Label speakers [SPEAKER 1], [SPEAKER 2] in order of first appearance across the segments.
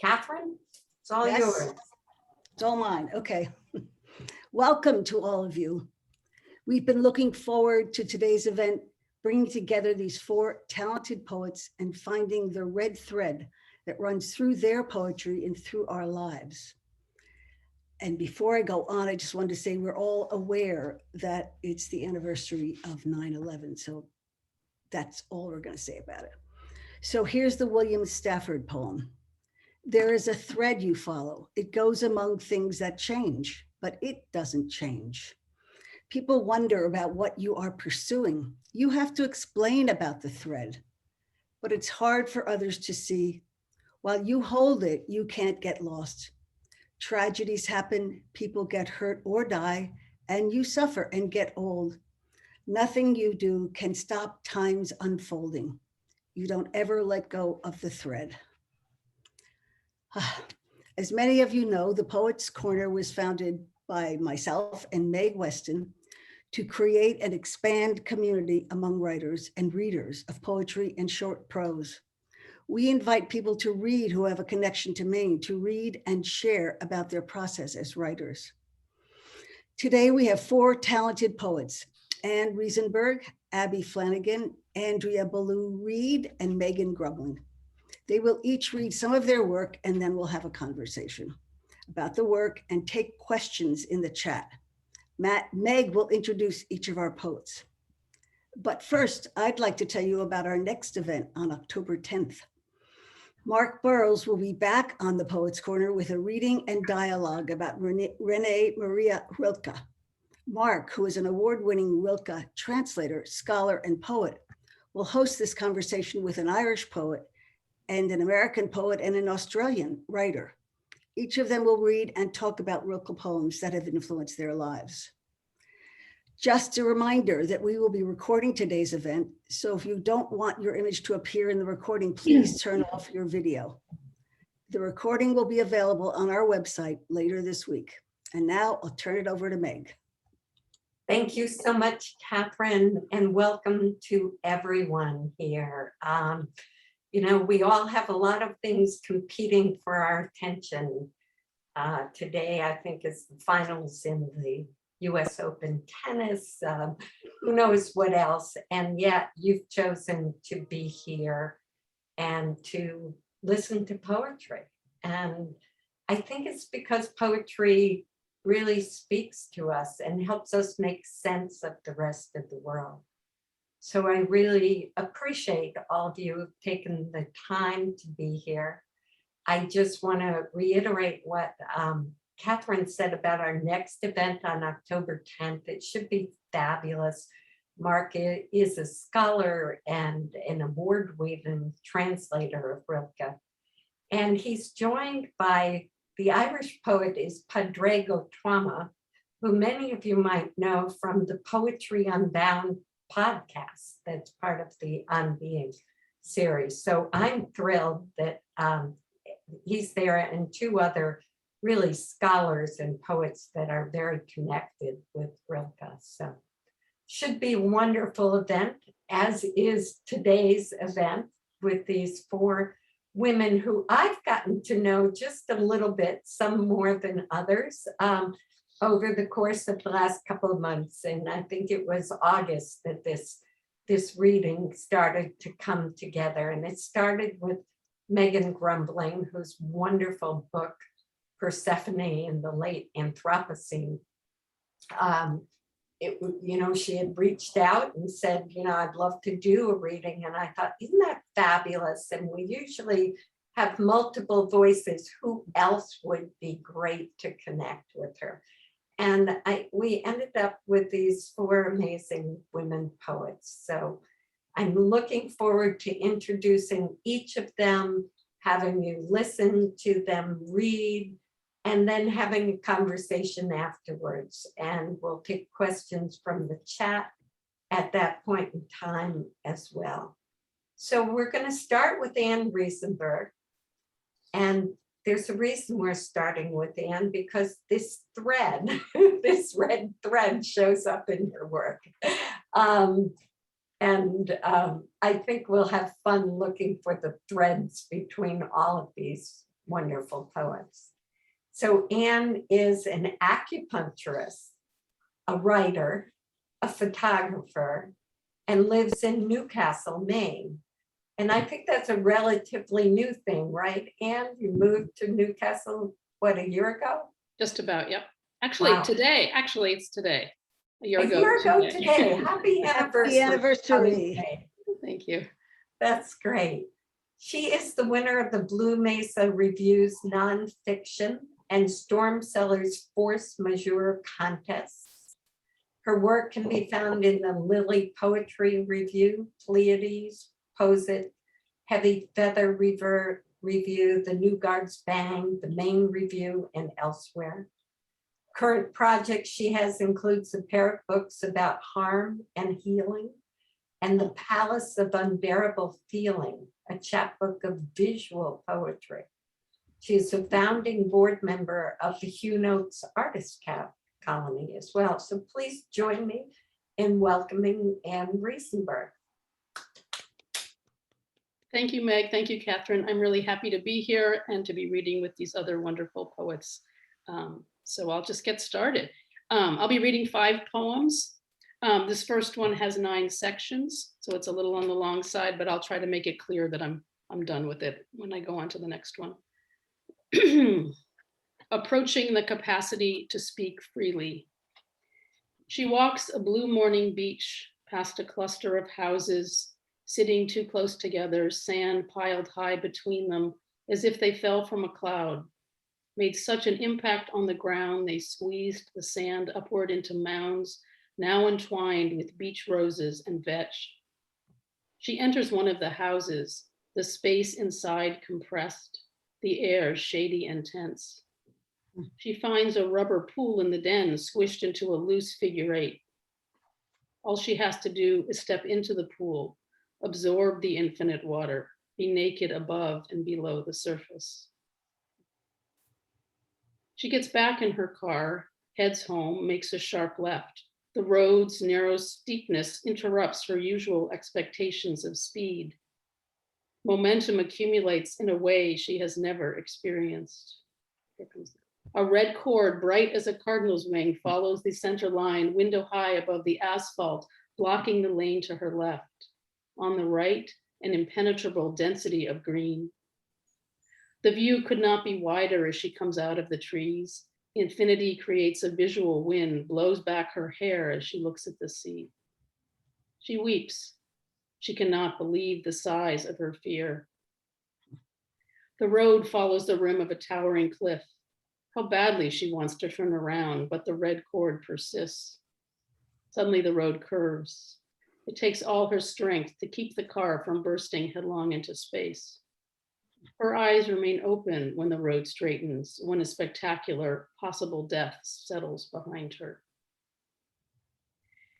[SPEAKER 1] Catherine, it's all
[SPEAKER 2] Yes.
[SPEAKER 1] yours.
[SPEAKER 2] It's all mine. Okay. Welcome to all of you. We've been looking forward to today's event, bringing together these four talented poets and finding the red thread that runs through their poetry and through our lives. And before I go on, I just wanted to say we're all aware that it's the anniversary of 9/11. So that's all we're going to say about it. So here's the William Stafford poem. There is a thread you follow. It goes among things that change, but it doesn't change. People wonder about what you are pursuing. You have to explain about the thread, but it's hard for others to see. While you hold it, you can't get lost. Tragedies happen, people get hurt or die, and you suffer and get old. Nothing you do can stop time's unfolding. You don't ever let go of the thread. As many of you know, the Poets Corner was founded by myself and Meg Weston to create and expand community among writers and readers of poetry and short prose. We invite people to read who have a connection to Maine, to read and share about their process as writers. Today we have four talented poets, Anne Riesenberg, Abby Flanagan, Andrea Ballou Read, and Megan Grumbling. They will each read some of their work and then we'll have a conversation about the work and take questions in the chat. Meg will introduce each of our poets. But first, I'd like to tell you about our next event on October 10th. Mark Burrows will be back on the Poets Corner with a reading and dialogue about Renee Maria Rilke. Mark, who is an award-winning Rilke translator, scholar, and poet, will host this conversation with an Irish poet and an American poet and an Australian writer. Each of them will read and talk about Rilke poems that have influenced their lives. Just a reminder that we will be recording today's event, so if you don't want your image to appear in the recording, please turn off your video. The recording will be available on our website later this week. And now I'll turn it over to Meg.
[SPEAKER 1] Thank you so much, Catherine, and welcome to everyone here. You know, we all have a lot of things competing for our attention. Today, I think, is the finals in the US Open tennis, who knows what else, and yet you've chosen to be here and to listen to poetry. And I think it's because poetry really speaks to us and helps us make sense of the rest of the world. So I really appreciate all of you who've taken the time to be here. I just want to reiterate what Catherine said about our next event on October 10th. It should be fabulous. Mark is a scholar and an award-winning translator of Rilke. And he's joined by the Irish poet is Padraig Tuama, who many of you might know from the Poetry Unbound podcast that's part of the On Being series. So I'm thrilled that he's there, and two other really scholars and poets that are very connected with Rilke. So should be a wonderful event, as is today's event with these four women who I've gotten to know just a little bit, some more than others, over the course of the last couple of months. And I think it was August that this reading started to come together. And it started with Megan Grumbling, whose wonderful book, Persephone in the Late Anthropocene. She had reached out and said, I'd love to do a reading. And I thought, isn't that fabulous? And we usually have multiple voices. Who else would be great to connect with her? And we ended up with these four amazing women poets. So I'm looking forward to introducing each of them, having you listen to them read, and then having a conversation afterwards. And we'll take questions from the chat at that point in time as well. So we're going to start with Anne Riesenberg. And there's a reason we're starting with Anne, because this thread, this red thread shows up in her work. I think we'll have fun looking for the threads between all of these wonderful poets. So Anne is an acupuncturist, a writer, a photographer, and lives in Newcastle, Maine. And I think that's a relatively new thing, right? Anne, you moved to Newcastle, what, a year ago?
[SPEAKER 3] Just about, yep. Actually,
[SPEAKER 1] Wow.
[SPEAKER 3] it's today. A year
[SPEAKER 1] A
[SPEAKER 3] ago
[SPEAKER 1] year ago today. Happy anniversary.
[SPEAKER 2] anniversary.
[SPEAKER 3] Thank you.
[SPEAKER 1] That's great. She is the winner of the Blue Mesa Review's nonfiction and Storm Sellers Force Majeure contests. Her work can be found in the Lily Poetry Review, Pleiades, Posit, Heavy Feather Review, the New Guards Bang, the Maine Review, and elsewhere. Current projects she has includes a pair of books about harm and healing, and The Palace of Unbearable Feeling, a chapbook of visual poetry. She is a founding board member of the Hugh Notes Artist Colony as well. So please join me in welcoming Anne Riesenberg.
[SPEAKER 3] Thank you, Meg. Thank you, Catherine. I'm really happy to be here and to be reading with these other wonderful poets. So I'll just get started. I'll be reading 5 poems. This first one has 9 sections, so it's a little on the long side, but I'll try to make it clear that I'm done with it when I go on to the next one. Approaching the capacity to speak freely. She walks a blue morning beach past a cluster of houses, sitting too close together, sand piled high between them, as if they fell from a cloud. Made such an impact on the ground, they squeezed the sand upward into mounds, now entwined with beach roses and vetch. She enters one of the houses, the space inside compressed, the air shady and tense. She finds a rubber pool in the den, squished into a loose figure 8. All she has to do is step into the pool, absorb the infinite water, be naked above and below the surface. She gets back in her car, heads home, makes a sharp left. The road's narrow steepness interrupts her usual expectations of speed. Momentum accumulates in a way she has never experienced. A red cord, bright as a cardinal's wing, follows the center line, window high above the asphalt, blocking the lane to her left. On the right, an impenetrable density of green. The view could not be wider as she comes out of the trees. Infinity creates a visual wind, blows back her hair as she looks at the sea. She weeps. She cannot believe the size of her fear. The road follows the rim of a towering cliff. How badly she wants to turn around, but the red cord persists. Suddenly the road curves. It takes all her strength to keep the car from bursting headlong into space. Her eyes remain open when the road straightens, when a spectacular possible death settles behind her.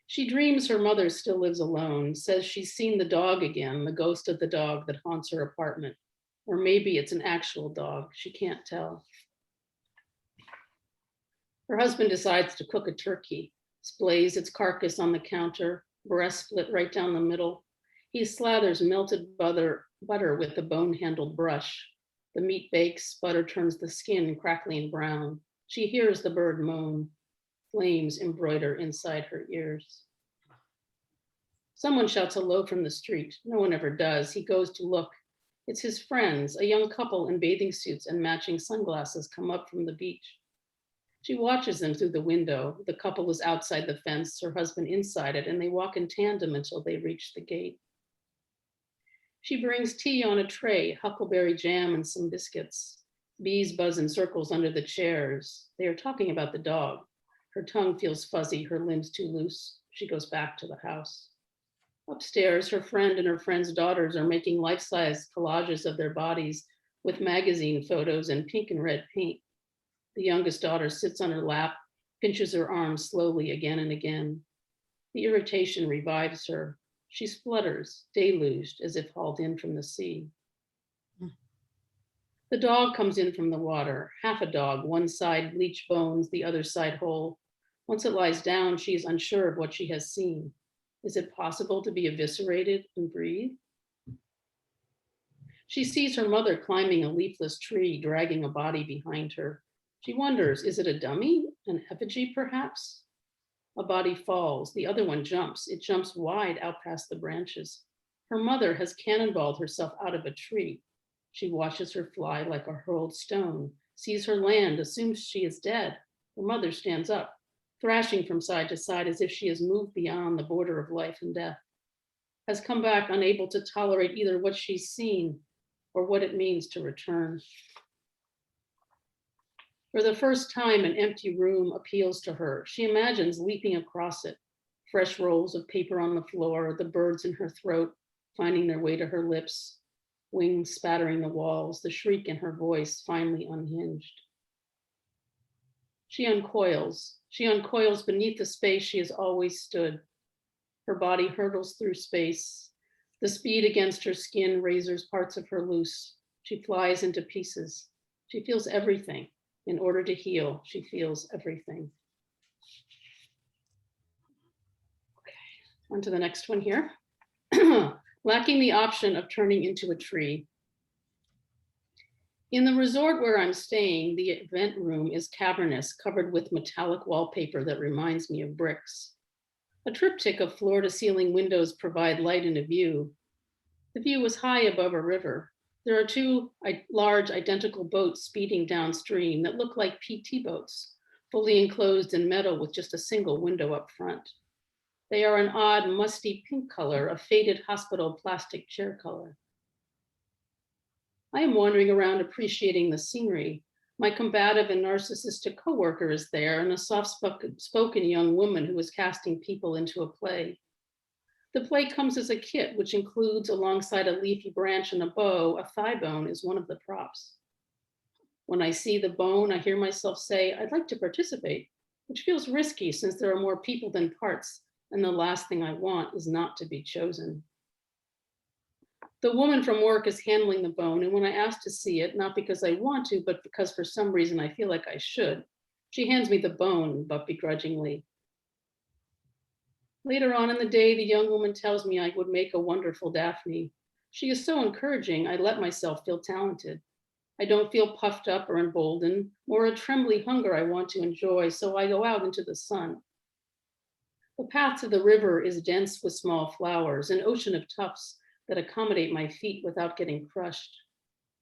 [SPEAKER 3] She dreams her mother still lives alone, says she's seen the dog again, the ghost of the dog that haunts her apartment. Or maybe it's an actual dog, she can't tell. Her husband decides to cook a turkey, splays its carcass on the counter, breast split right down the middle. He slathers melted butter with a bone-handled brush. The meat bakes, butter turns the skin crackling brown. She hears the bird moan. Flames embroider inside her ears. Someone shouts hello from the street. No one ever does. He goes to look. It's his friends, a young couple in bathing suits and matching sunglasses come up from the beach. She watches them through the window. The couple is outside the fence, her husband inside it, and they walk in tandem until they reach the gate. She brings tea on a tray, huckleberry jam and some biscuits. Bees buzz in circles under the chairs. They are talking about the dog. Her tongue feels fuzzy, her limbs too loose. She goes back to the house. Upstairs, her friend and her friend's daughters are making life-size collages of their bodies with magazine photos and pink and red paint. The youngest daughter sits on her lap, pinches her arm slowly again and again. The irritation revives her. She splutters, deluged as if hauled in from the sea. The dog comes in from the water, half a dog, one side bleached bones, the other side whole. Once it lies down, she is unsure of what she has seen. Is it possible to be eviscerated and breathe? She sees her mother climbing a leafless tree, dragging a body behind her. She wonders, is it a dummy, an effigy perhaps? A body falls, the other one jumps. It jumps wide out past the branches. Her mother has cannonballed herself out of a tree. She watches her fly like a hurled stone, sees her land, assumes she is dead. Her mother stands up, thrashing from side to side as if she has moved beyond the border of life and death, has come back unable to tolerate either what she's seen or what it means to return. For the first time, an empty room appeals to her. She imagines leaping across it, fresh rolls of paper on the floor, the birds in her throat finding their way to her lips, wings spattering the walls, the shriek in her voice finally unhinged. She uncoils beneath the space she has always stood. Her body hurtles through space. The speed against her skin razors parts of her loose. She flies into pieces. She feels everything. In order to heal, she feels everything. Okay, on to the next one here. Lacking the option of turning into a tree. In the resort where I'm staying, the event room is cavernous, covered with metallic wallpaper that reminds me of bricks. A triptych of floor-to-ceiling windows provide light and a view. The view is high above a river. There are two large identical boats speeding downstream that look like PT boats, fully enclosed in metal with just a single window up front. They are an odd, musty pink color, a faded hospital plastic chair color. I am wandering around appreciating the scenery. My combative and narcissistic coworker is there, and a soft-spoken young woman who is casting people into a play. The play comes as a kit, which includes, alongside a leafy branch and a bow, a thigh bone is one of the props. When I see the bone, I hear myself say, I'd like to participate, which feels risky since there are more people than parts, and the last thing I want is not to be chosen. The woman from work is handling the bone, and when I ask to see it, not because I want to, but because for some reason I feel like I should, she hands me the bone, but begrudgingly. Later on in the day, the young woman tells me I would make a wonderful Daphne. She is so encouraging, I let myself feel talented. I don't feel puffed up or emboldened, more a trembly hunger I want to enjoy, so I go out into the sun. The path to the river is dense with small flowers, an ocean of tufts that accommodate my feet without getting crushed.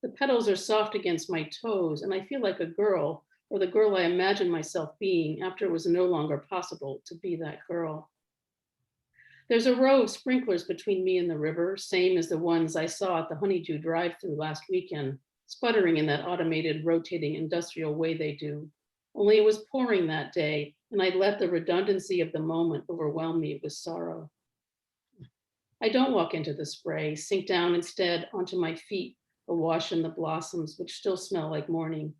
[SPEAKER 3] The petals are soft against my toes, and I feel like a girl, or the girl I imagined myself being after it was no longer possible to be that girl. There's a row of sprinklers between me and the river, same as the ones I saw at the Honeydew drive-through last weekend, sputtering in that automated, rotating industrial way they do. Only it was pouring that day, and I let the redundancy of the moment overwhelm me with sorrow. I don't walk into the spray, sink down instead onto my feet, awash in the blossoms, which still smell like morning.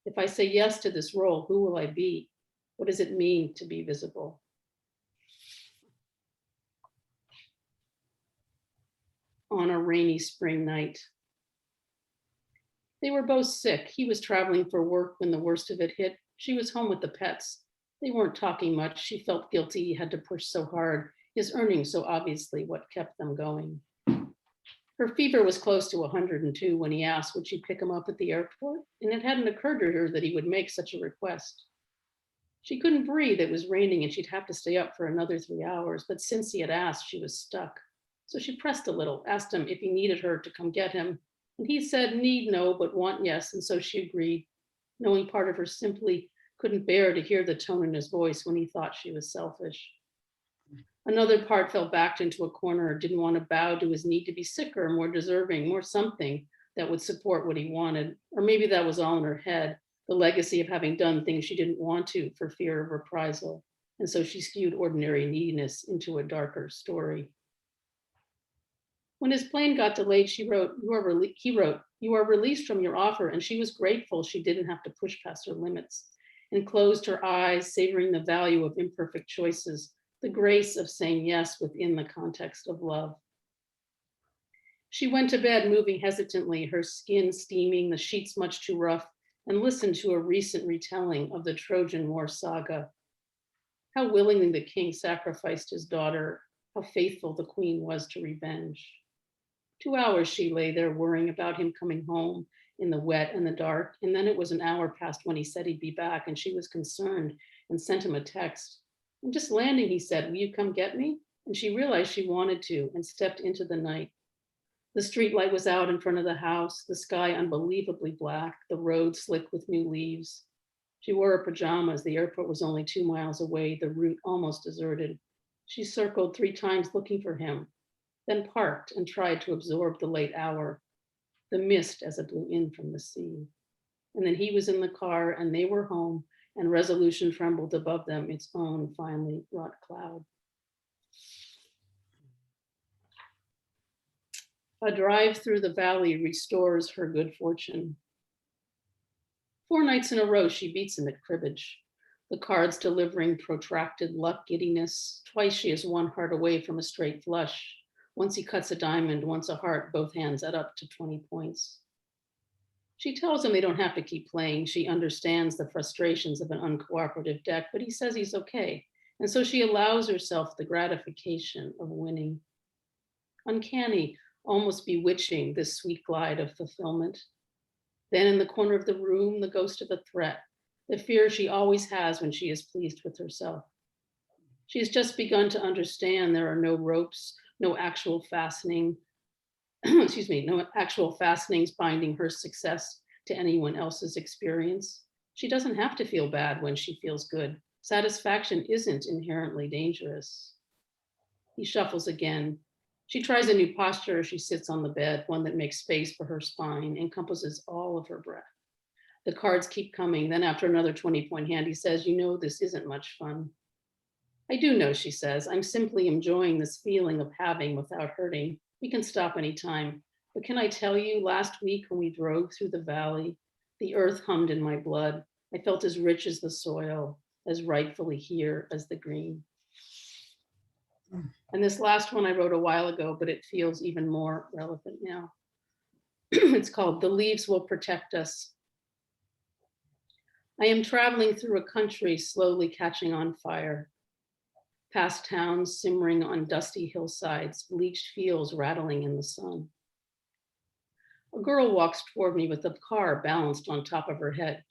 [SPEAKER 3] If I say yes to this role, who will I be? What does it mean to be visible? On a rainy spring night. They were both sick. He was traveling for work when the worst of it hit. She was home with the pets. They weren't talking much. She felt guilty he had to push so hard, his earnings so obviously what kept them going. Her fever was close to 102 when he asked would she pick him up at the airport, and it hadn't occurred to her that he would make such a request. She couldn't breathe, it was raining and she'd have to stay up for another 3 hours, but since he had asked, she was stuck. So she pressed a little, asked him if he needed her to come get him, and he said need no, but want yes, and so she agreed, knowing part of her simply couldn't bear to hear the tone in his voice when he thought she was selfish. Another part fell backed into a corner, didn't want to bow to his need to be sicker, more deserving, more something that would support what he wanted. Or maybe that was all in her head, the legacy of having done things she didn't want to for fear of reprisal. And so she skewed ordinary neediness into a darker story. When his plane got delayed, he wrote, you are released from your offer, and she was grateful she didn't have to push past her limits, and closed her eyes, savoring the value of imperfect choices, the grace of saying yes within the context of love. She went to bed moving hesitantly, her skin steaming, the sheets much too rough, and listened to a recent retelling of the Trojan War saga. How willingly the king sacrificed his daughter, how faithful the queen was to revenge. 2 hours she lay there worrying about him coming home in the wet and the dark. And then it was an hour past when he said he'd be back, and she was concerned and sent him a text. "I'm just landing," he said. "Will you come get me?" And she realized she wanted to and stepped into the night. The street light was out in front of the house, the sky unbelievably black, the road slick with new leaves. She wore her pajamas. The airport was only 2 miles away, the route almost deserted. She circled 3 times looking for him, then parked and tried to absorb the late hour, the mist as it blew in from the sea. And then he was in the car and they were home, and resolution trembled above them, its own finely wrought cloud. A drive through the valley restores her good fortune. 4 nights in a row, she beats him at cribbage, the cards delivering protracted luck giddiness. Twice she is 1 heart away from a straight flush. Once he cuts a diamond, once a heart, both hands add up to 20 points. She tells him they don't have to keep playing. She understands the frustrations of an uncooperative deck, but he says he's okay. And so she allows herself the gratification of winning. Uncanny, almost bewitching, this sweet glide of fulfillment. Then in the corner of the room, the ghost of a threat, the fear she always has when she is pleased with herself. She has just begun to understand there are no ropes, no actual fastening, no actual fastenings binding her success to anyone else's experience. She doesn't have to feel bad when she feels good. Satisfaction isn't inherently dangerous. He shuffles again. She tries a new posture as she sits on the bed, one that makes space for her spine, encompasses all of her breath. The cards keep coming. Then after another 20-point hand, he says, "You know, this isn't much fun." "I do know," she says. "I'm simply enjoying this feeling of having without hurting. We can stop anytime. But can I tell you, last week when we drove through the valley, the earth hummed in my blood. I felt as rich as the soil, as rightfully here as the green." And this last one I wrote a while ago, but it feels even more relevant now. It's called "The Leaves Will Protect Us." I am traveling through a country slowly catching on fire. Past towns simmering on dusty hillsides, bleached fields rattling in the sun. A girl walks toward me with a car balanced on top of her head.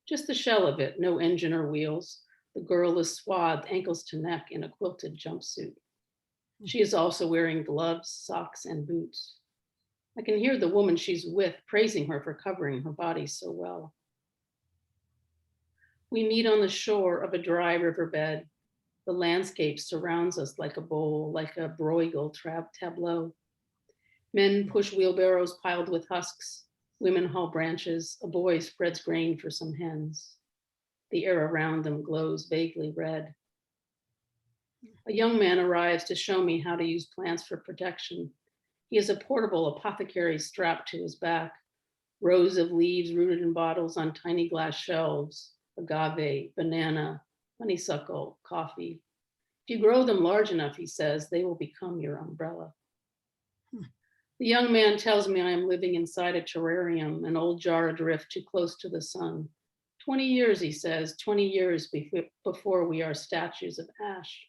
[SPEAKER 3] Just the shell of it, no engine or wheels. The girl is swathed ankles to neck in a quilted jumpsuit. She is also wearing gloves, socks, and boots. I can hear the woman she's with praising her for covering her body so well. We meet on the shore of a dry riverbed. The landscape surrounds us like a bowl, like a Bruegel tableau. Men push wheelbarrows piled with husks. Women haul branches. A boy spreads grain for some hens. The air around them glows vaguely red. A young man arrives to show me how to use plants for protection. He has a portable apothecary strapped to his back. Rows of leaves rooted in bottles on tiny glass shelves. Agave, banana, honeysuckle, coffee. If you grow them large enough, he says, they will become your umbrella. The young man tells me I am living inside a terrarium, an old jar adrift too close to the sun. 20 years, he says, 20 years before we are statues of ash.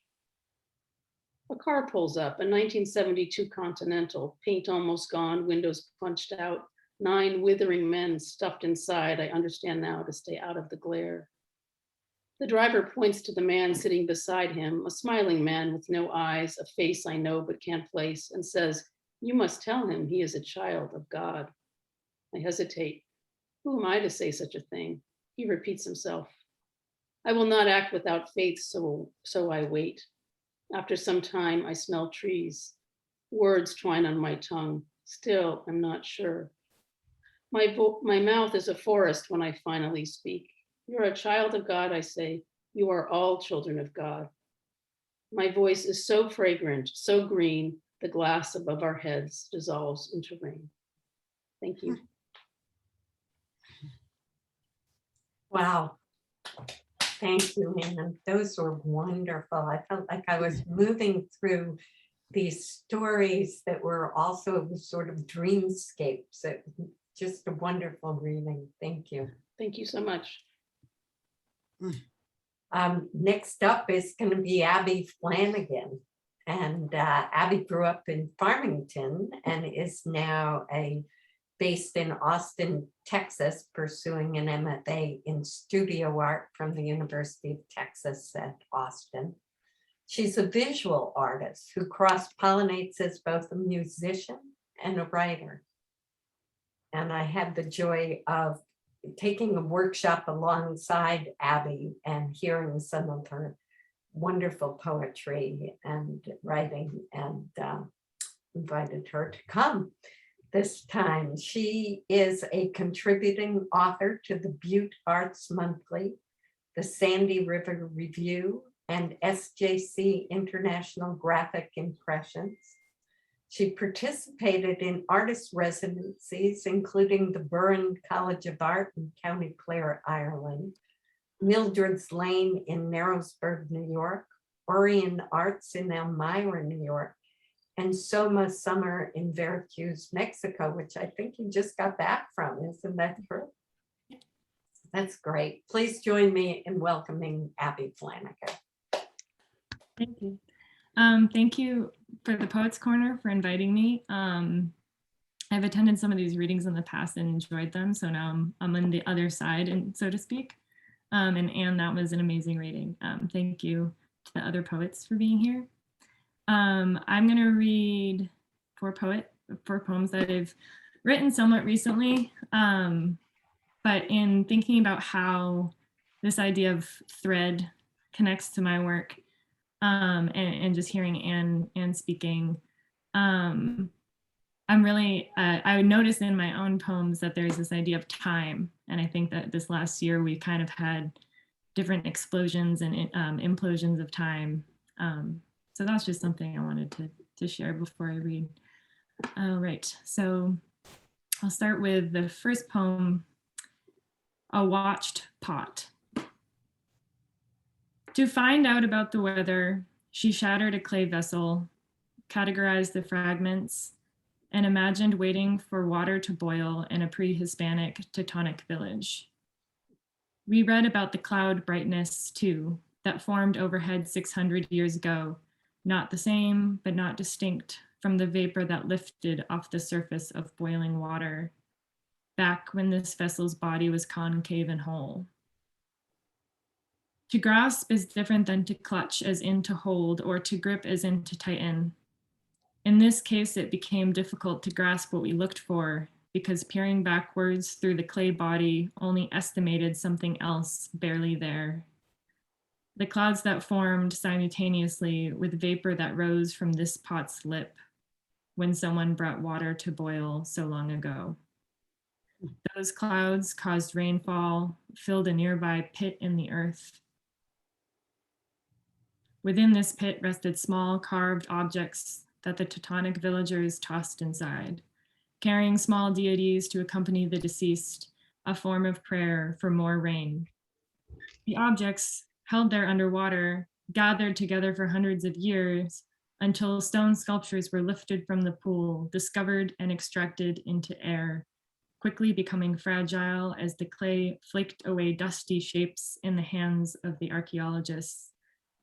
[SPEAKER 3] A car pulls up, a 1972 Continental, paint almost gone, windows punched out, 9 withering men stuffed inside, I understand now, to stay out of the glare. The driver points to the man sitting beside him, a smiling man with no eyes, a face I know but can't place, and says, "You must tell him he is a child of God." I hesitate. Who am I to say such a thing? He repeats himself. I will not act without faith, so I wait. After some time, I smell trees. Words twine on my tongue. Still, I'm not sure. My mouth is a forest when I finally speak. You're a child of God, I say. You are all children of God. My voice is so fragrant, so green, the glass above our heads dissolves into rain. Thank you.
[SPEAKER 1] Wow. Thank you, Anne. Those were wonderful. I felt like I was moving through these stories that were also sort of dreamscapes. Just a wonderful reading. Thank you.
[SPEAKER 3] Thank you so much.
[SPEAKER 1] Next up is going to be Abby Flanagan. And Abby grew up in Farmington and is now based in Austin, Texas, pursuing an MFA in studio art from the University of Texas at Austin. She's a visual artist who cross-pollinates as both a musician and a writer. And I had the joy of taking a workshop alongside Abby and hearing some of her wonderful poetry and writing, and invited her to come this time. She is a contributing author to the Butte Arts Monthly, the Sandy River Review, and SJC International Graphic Impressions. She participated in artist residencies, including the Burren College of Art in County Clare, Ireland, Mildred's Lane in Narrowsburg, New York, Orion Arts in Elmira, New York, and Soma Summer in Veracruz, Mexico, which I think you just got back from. Isn't that true? That's great. Please join me in welcoming Abby Flanagan.
[SPEAKER 4] Thank you. Thank you for the Poets Corner for inviting me. I've attended some of these readings in the past and enjoyed them, so now I'm on the other side, and so to speak. And Anne, that was an amazing reading. Thank you to the other poets for being here. I'm going to read four poems that I've written somewhat recently, but in thinking about how this idea of thread connects to my work, and just hearing Anne speaking, I'm really, I noticed in my own poems that there's this idea of time. And I think that this last year we kind of had different explosions and implosions of time. So that's just something I wanted to share before I read. All right, so I'll start with the first poem, A Watched Pot. To find out about the weather, she shattered a clay vessel, categorized the fragments, and imagined waiting for water to boil in a pre-Hispanic Teutonic village. We read about the cloud brightness, too, that formed overhead 600 years ago, not the same, but not distinct from the vapor that lifted off the surface of boiling water, back when this vessel's body was concave and whole. To grasp is different than to clutch as in to hold, or to grip as in to tighten. In this case, it became difficult to grasp what we looked for because peering backwards through the clay body only estimated something else barely there. The clouds that formed simultaneously with vapor that rose from this pot's lip when someone brought water to boil so long ago. Those clouds caused rainfall, filled a nearby pit in the earth. Within this pit rested small carved objects that the Teutonic villagers tossed inside, carrying small deities to accompany the deceased, a form of prayer for more rain. The objects, held there underwater, gathered together for hundreds of years until stone sculptures were lifted from the pool, discovered and extracted into air, quickly becoming fragile as the clay flaked away dusty shapes in the hands of the archaeologists,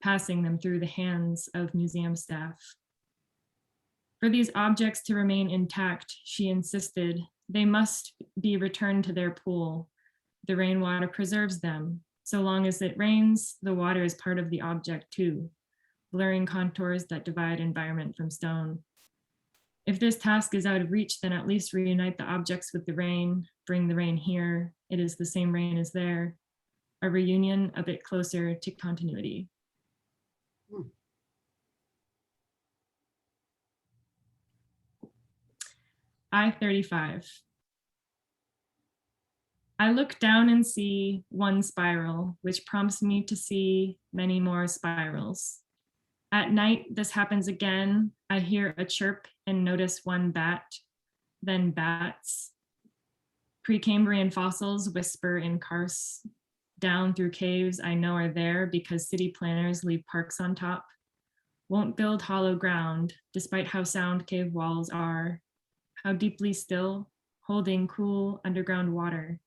[SPEAKER 4] passing them through the hands of museum staff. For these objects to remain intact, she insisted, they must be returned to their pool. The rainwater preserves them. So long as it rains, the water is part of the object too, blurring contours that divide environment from stone. If this task is out of reach, then at least reunite the objects with the rain, bring the rain here. It is the same rain as there. A reunion a bit closer to continuity. I-35. I look down and see one spiral, which prompts me to see many more spirals. At night, this happens again. I hear a chirp and notice one bat, then bats. Precambrian fossils whisper in karst. Down through caves I know are there because city planners leave parks on top. Won't build hollow ground, despite how sound cave walls are. How deeply still, holding cool underground water.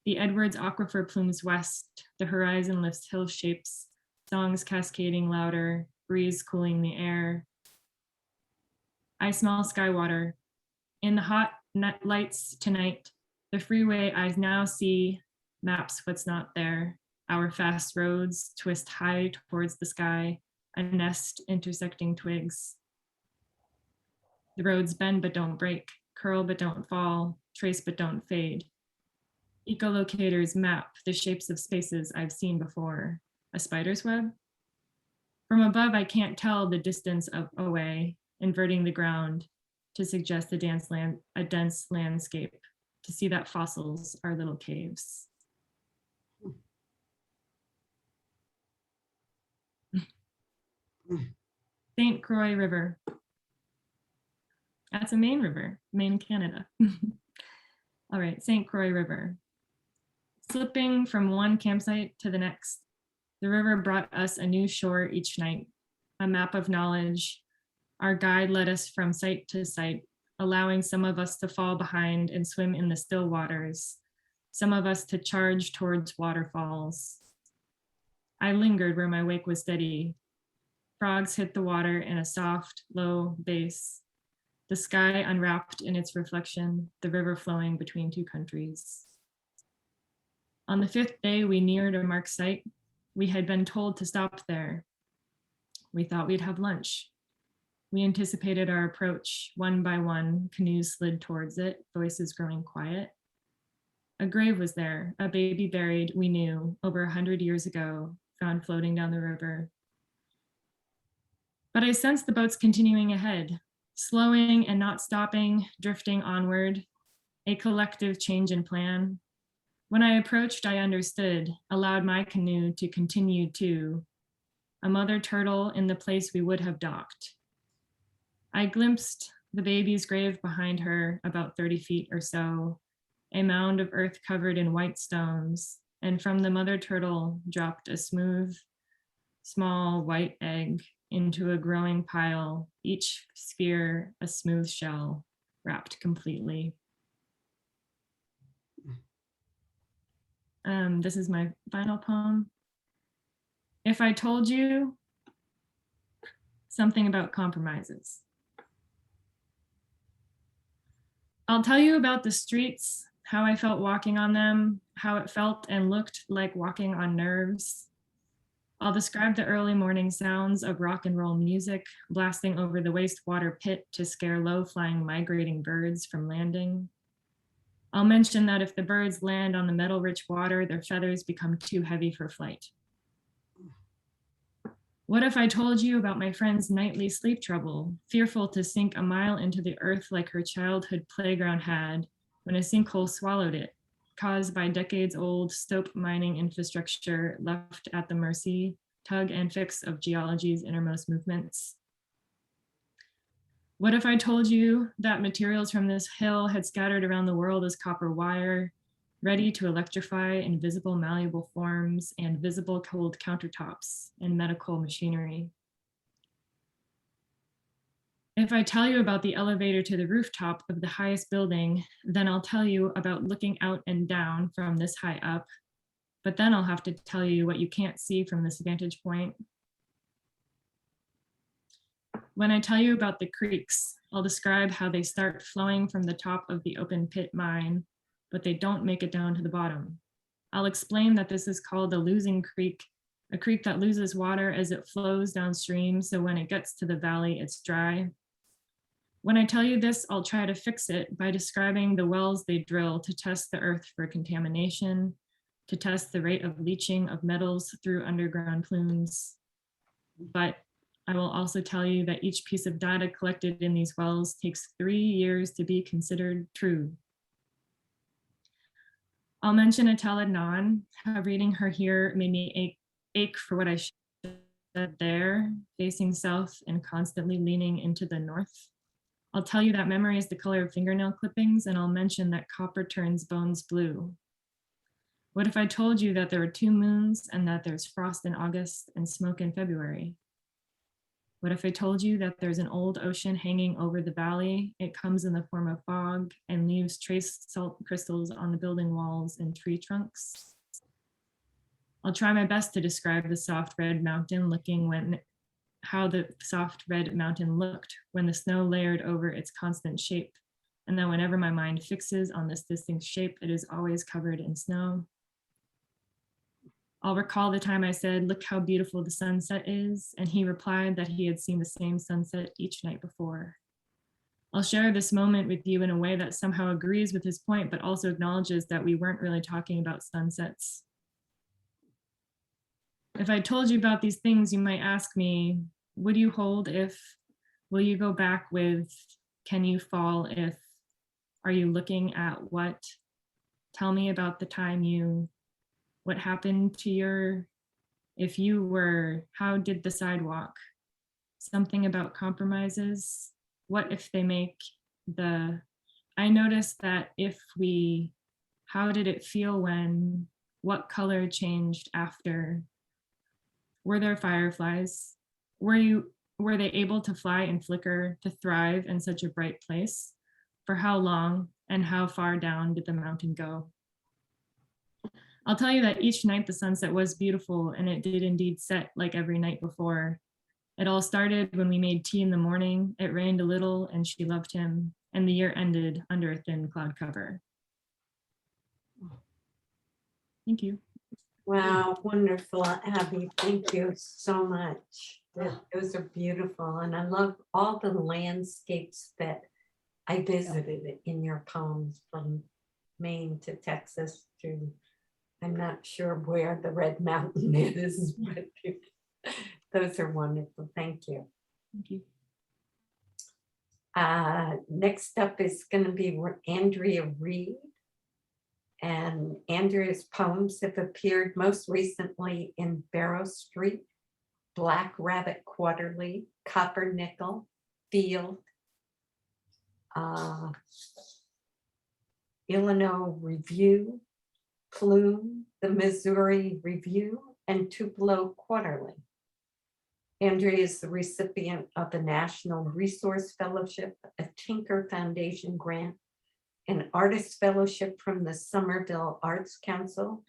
[SPEAKER 4] The Edwards Aquifer plumes west, the horizon lifts hill shapes, songs cascading louder, breeze cooling the air, I smell sky water. In the hot lights tonight, the freeway I now see maps what's not there. Our fast roads twist high towards the sky, a nest intersecting twigs. The roads bend but don't break, curl but don't fall, trace but don't fade. Ecolocators map the shapes of spaces I've seen before. A spider's web? From above, I can't tell the distance away, inverting the ground to suggest a dense landscape, to see that fossils are little caves. St. Croix River. That's a main river, Maine, Canada. All right, St. Croix River. Slipping from one campsite to the next, the river brought us a new shore each night, a map of knowledge. Our guide led us from site to site, allowing some of us to fall behind and swim in the still waters, some of us to charge towards waterfalls. I lingered where my wake was steady. Frogs hit the water in a soft, low bass. The sky unwrapped in its reflection, the river flowing between two countries. On the fifth day, we neared a marked site. We had been told to stop there. We thought we'd have lunch. We anticipated our approach. One by one, canoes slid towards it, voices growing quiet. A grave was there, a baby buried, we knew, over 100 years ago, found floating down the river. But I sensed the boats continuing ahead, slowing and not stopping, drifting onward, a collective change in plan. When I approached, I understood, allowed my canoe to continue too. A mother turtle in the place we would have docked. I glimpsed the baby's grave behind her, about 30 feet or so, a mound of earth covered in white stones, and from the mother turtle dropped a smooth, small white egg into a growing pile, each sphere a smooth shell, wrapped completely. This is my final poem. If I told you something about compromises. I'll tell you about the streets, how I felt walking on them, how it felt and looked like walking on nerves. I'll describe the early morning sounds of rock and roll music blasting over the wastewater pit to scare low-flying migrating birds from landing. I'll mention that if the birds land on the metal-rich water, their feathers become too heavy for flight. What if I told you about my friend's nightly sleep trouble, fearful to sink a mile into the earth like her childhood playground had when a sinkhole swallowed it, caused by decades-old stope mining infrastructure left at the mercy, tug and fix of geology's innermost movements? What if I told you that materials from this hill had scattered around the world as copper wire, ready to electrify invisible malleable forms and visible cold countertops and medical machinery? If I tell you about the elevator to the rooftop of the highest building, then I'll tell you about looking out and down from this high up, but then I'll have to tell you what you can't see from this vantage point. When I tell you about the creeks, I'll describe how they start flowing from the top of the open pit mine, but they don't make it down to the bottom. I'll explain that this is called a losing creek, a creek that loses water as it flows downstream, so when it gets to the valley, it's dry. When I tell you this, I'll try to fix it by describing the wells they drill to test the earth for contamination, to test the rate of leaching of metals through underground plumes. But I will also tell you that each piece of data collected in these wells takes 3 years to be considered true. I'll mention Attel Adnan, how reading her here made me ache for what I said there, facing south and constantly leaning into the north. I'll tell you that memory is the color of fingernail clippings, and I'll mention that copper turns bones blue. What if I told you that there are 2 moons and that there's frost in August and smoke in February? What if I told you that there's an old ocean hanging over the valley? It comes in the form of fog and leaves trace salt crystals on the building walls and tree trunks. I'll try my best to describe the soft red mountain looking when how the soft red mountain looked when the snow layered over its constant shape, and that whenever my mind fixes on this distinct shape, it is always covered in snow. I'll recall the time I said, "Look how beautiful the sunset is," and he replied that he had seen the same sunset each night before. I'll share this moment with you in a way that somehow agrees with his point, but also acknowledges that we weren't really talking about sunsets. If I told you about these things, you might ask me, would you hold if, will you go back with, can you fall if, are you looking at what? Tell me about the time you, what happened to your, if you were, how did the sidewalk? Something about compromises. What if they make the, I noticed that if we, how did it feel when, what color changed after? Were there fireflies? Were they able to fly and flicker, to thrive in such a bright place? For how long and how far down did the mountain go? I'll tell you that each night the sunset was beautiful, and it did indeed set like every night before. It all started when we made tea in the morning. It rained a little and she loved him, and the year ended under a thin cloud cover. Thank you.
[SPEAKER 1] Wow, wonderful, Abby. Thank you so much. Those are beautiful. And I love all the landscapes that I visited in your poems, from Maine to Texas to, I'm not sure where the Red Mountain is, but those are wonderful. Thank you.
[SPEAKER 4] Thank you.
[SPEAKER 1] Next up is going to be Andrea Reed. And Andrea's poems have appeared most recently in Barrow Street, Black Rabbit Quarterly, Copper Nickel, Field, Illinois Review, Plume, the Missouri Review, and Tupelo Quarterly. Andrea is the recipient of the National Resource Fellowship, a Tinker Foundation grant, an Artist Fellowship from the Somerville Arts Council,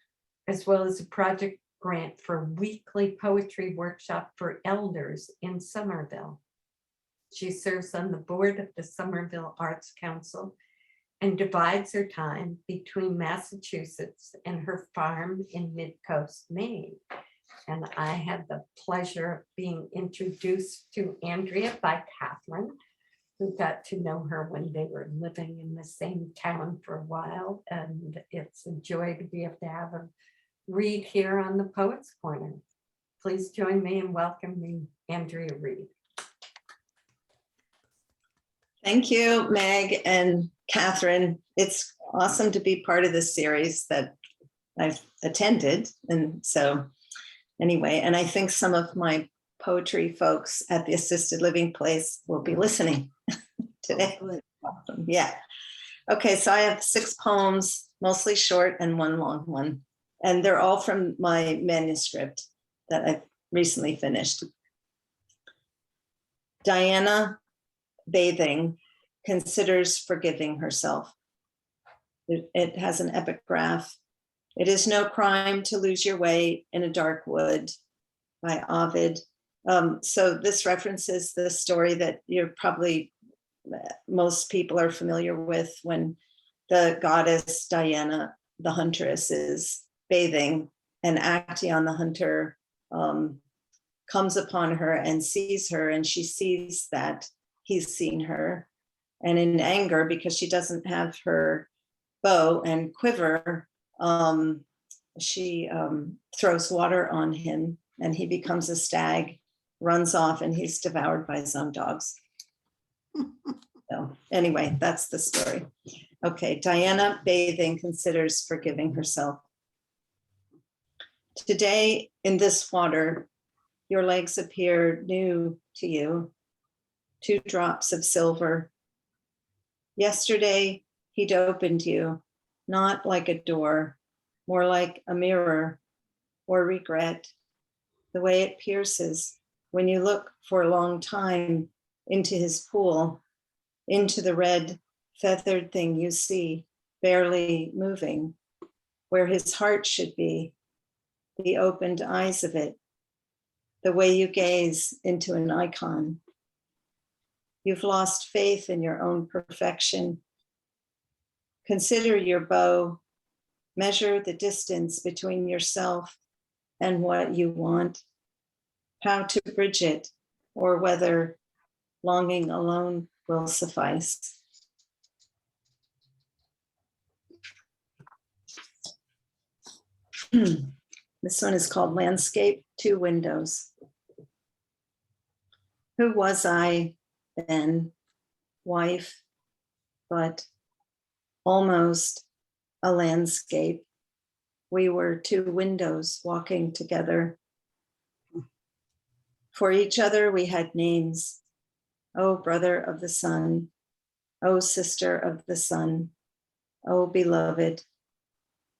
[SPEAKER 1] as well as a project grant for weekly poetry workshop for elders in Somerville. She serves on the board of the Somerville Arts Council and divides her time between Massachusetts and her farm in Midcoast, Maine. And I had the pleasure of being introduced to Andrea by Catherine, who got to know her when they were living in the same town for a while. And it's a joy to be able to have her read here on the Poets Corner. Please join me in welcoming Andrea Reed.
[SPEAKER 5] Thank you, Meg and Catherine. It's awesome to be part of this series that I've attended. And so anyway, and I think some of my poetry folks at the assisted living place will be listening today. Awesome. Yeah. Okay, so I have 6 poems, mostly short and 1 long one. And they're all from my manuscript that I recently finished. Diana, bathing, considers forgiving herself. It has an epigraph. It is no crime to lose your way in a dark wood, by Ovid. So this references the story that you're probably, most people are familiar with, when the goddess Diana, the huntress, is bathing, and Actaeon, the hunter, comes upon her and sees her, and she sees that he's seen her. And in anger, because she doesn't have her bow and quiver, she throws water on him, and he becomes a stag, runs off, and he's devoured by his own dogs. So anyway, that's the story. Okay, Diana, bathing, considers forgiving herself. Today, in this water, your legs appear new to you, 2 drops of silver. Yesterday, he'd opened you, not like a door, more like a mirror or regret, the way it pierces when you look for a long time into his pool, into the red feathered thing you see, barely moving, where his heart should be, the opened eyes of it. the way you gaze into an icon. You've lost faith in your own perfection. Consider your bow. Measure the distance between yourself and what you want, how to bridge it, or whether longing alone will suffice. This one is called Landscape, 2 Windows. Who was I then? Wife, but almost a landscape. We were 2 windows walking together. For each other, we had names. Oh, brother of the sun. Oh, sister of the sun. Oh, beloved.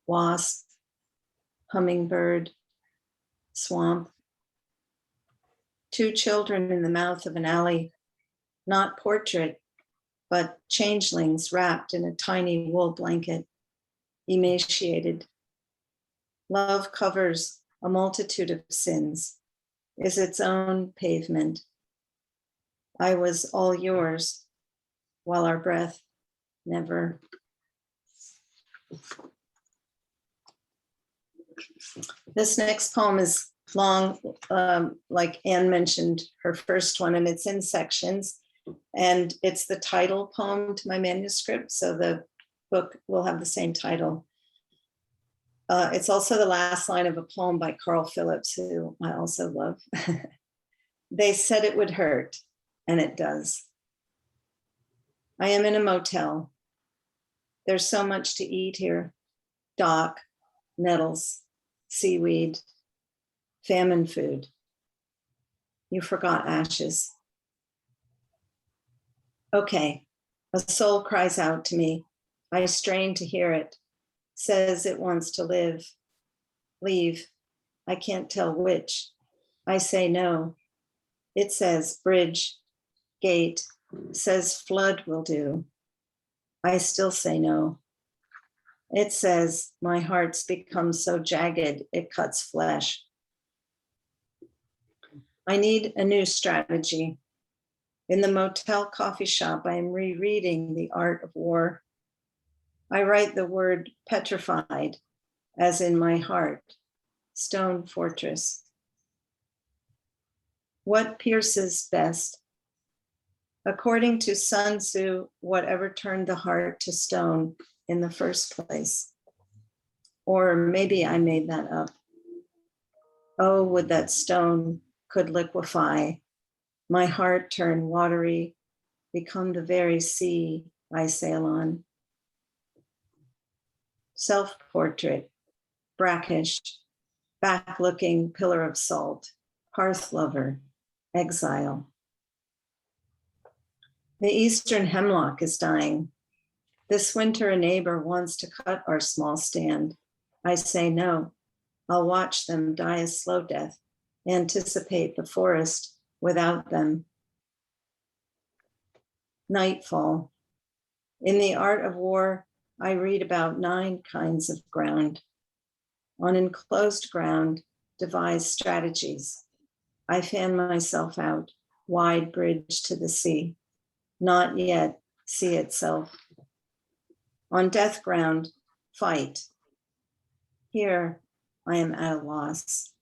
[SPEAKER 5] Wasp, hummingbird, swamp. 2 children in the mouth of an alley, not portrait, but changelings wrapped in a tiny wool blanket, emaciated. Love covers a multitude of sins, is its own pavement. I was all yours, while our breath never. This next poem is long, like Anne mentioned her first one, and it's in sections, and it's the title poem to my manuscript, so the book will have the same title. It's also the last line of a poem by Carl Phillips, who I also love. They said it would hurt, and it does. I am in a motel. There's so much to eat here. Dock, nettles, seaweed, famine food. You forgot ashes. Okay, a soul cries out to me. I strain to hear it. Says it wants to live. Leave. I can't tell which. I say no. It says bridge, gate, says flood will do. I still say no. It says my heart's become so jagged it cuts flesh. I need a new strategy. In the motel coffee shop, I am rereading The Art of War. I write the word petrified, as in my heart, stone fortress. What pierces best? According to Sun Tzu, whatever turned the heart to stone in the first place. Or maybe I made that up. Oh, would that stone could liquefy, my heart turn watery, become the very sea I sail on. Self-portrait, brackish, back-looking pillar of salt, hearth lover, exile. The eastern hemlock is dying. This winter, a neighbor wants to cut our small stand. I say no. I'll watch them die a slow death, anticipate the forest without them. Nightfall. In The Art of War, I read about 9 kinds of ground. On enclosed ground, devise strategies. I fan myself out, wide bridge to the sea, not yet sea itself. On death ground, fight. Here, I am at a loss.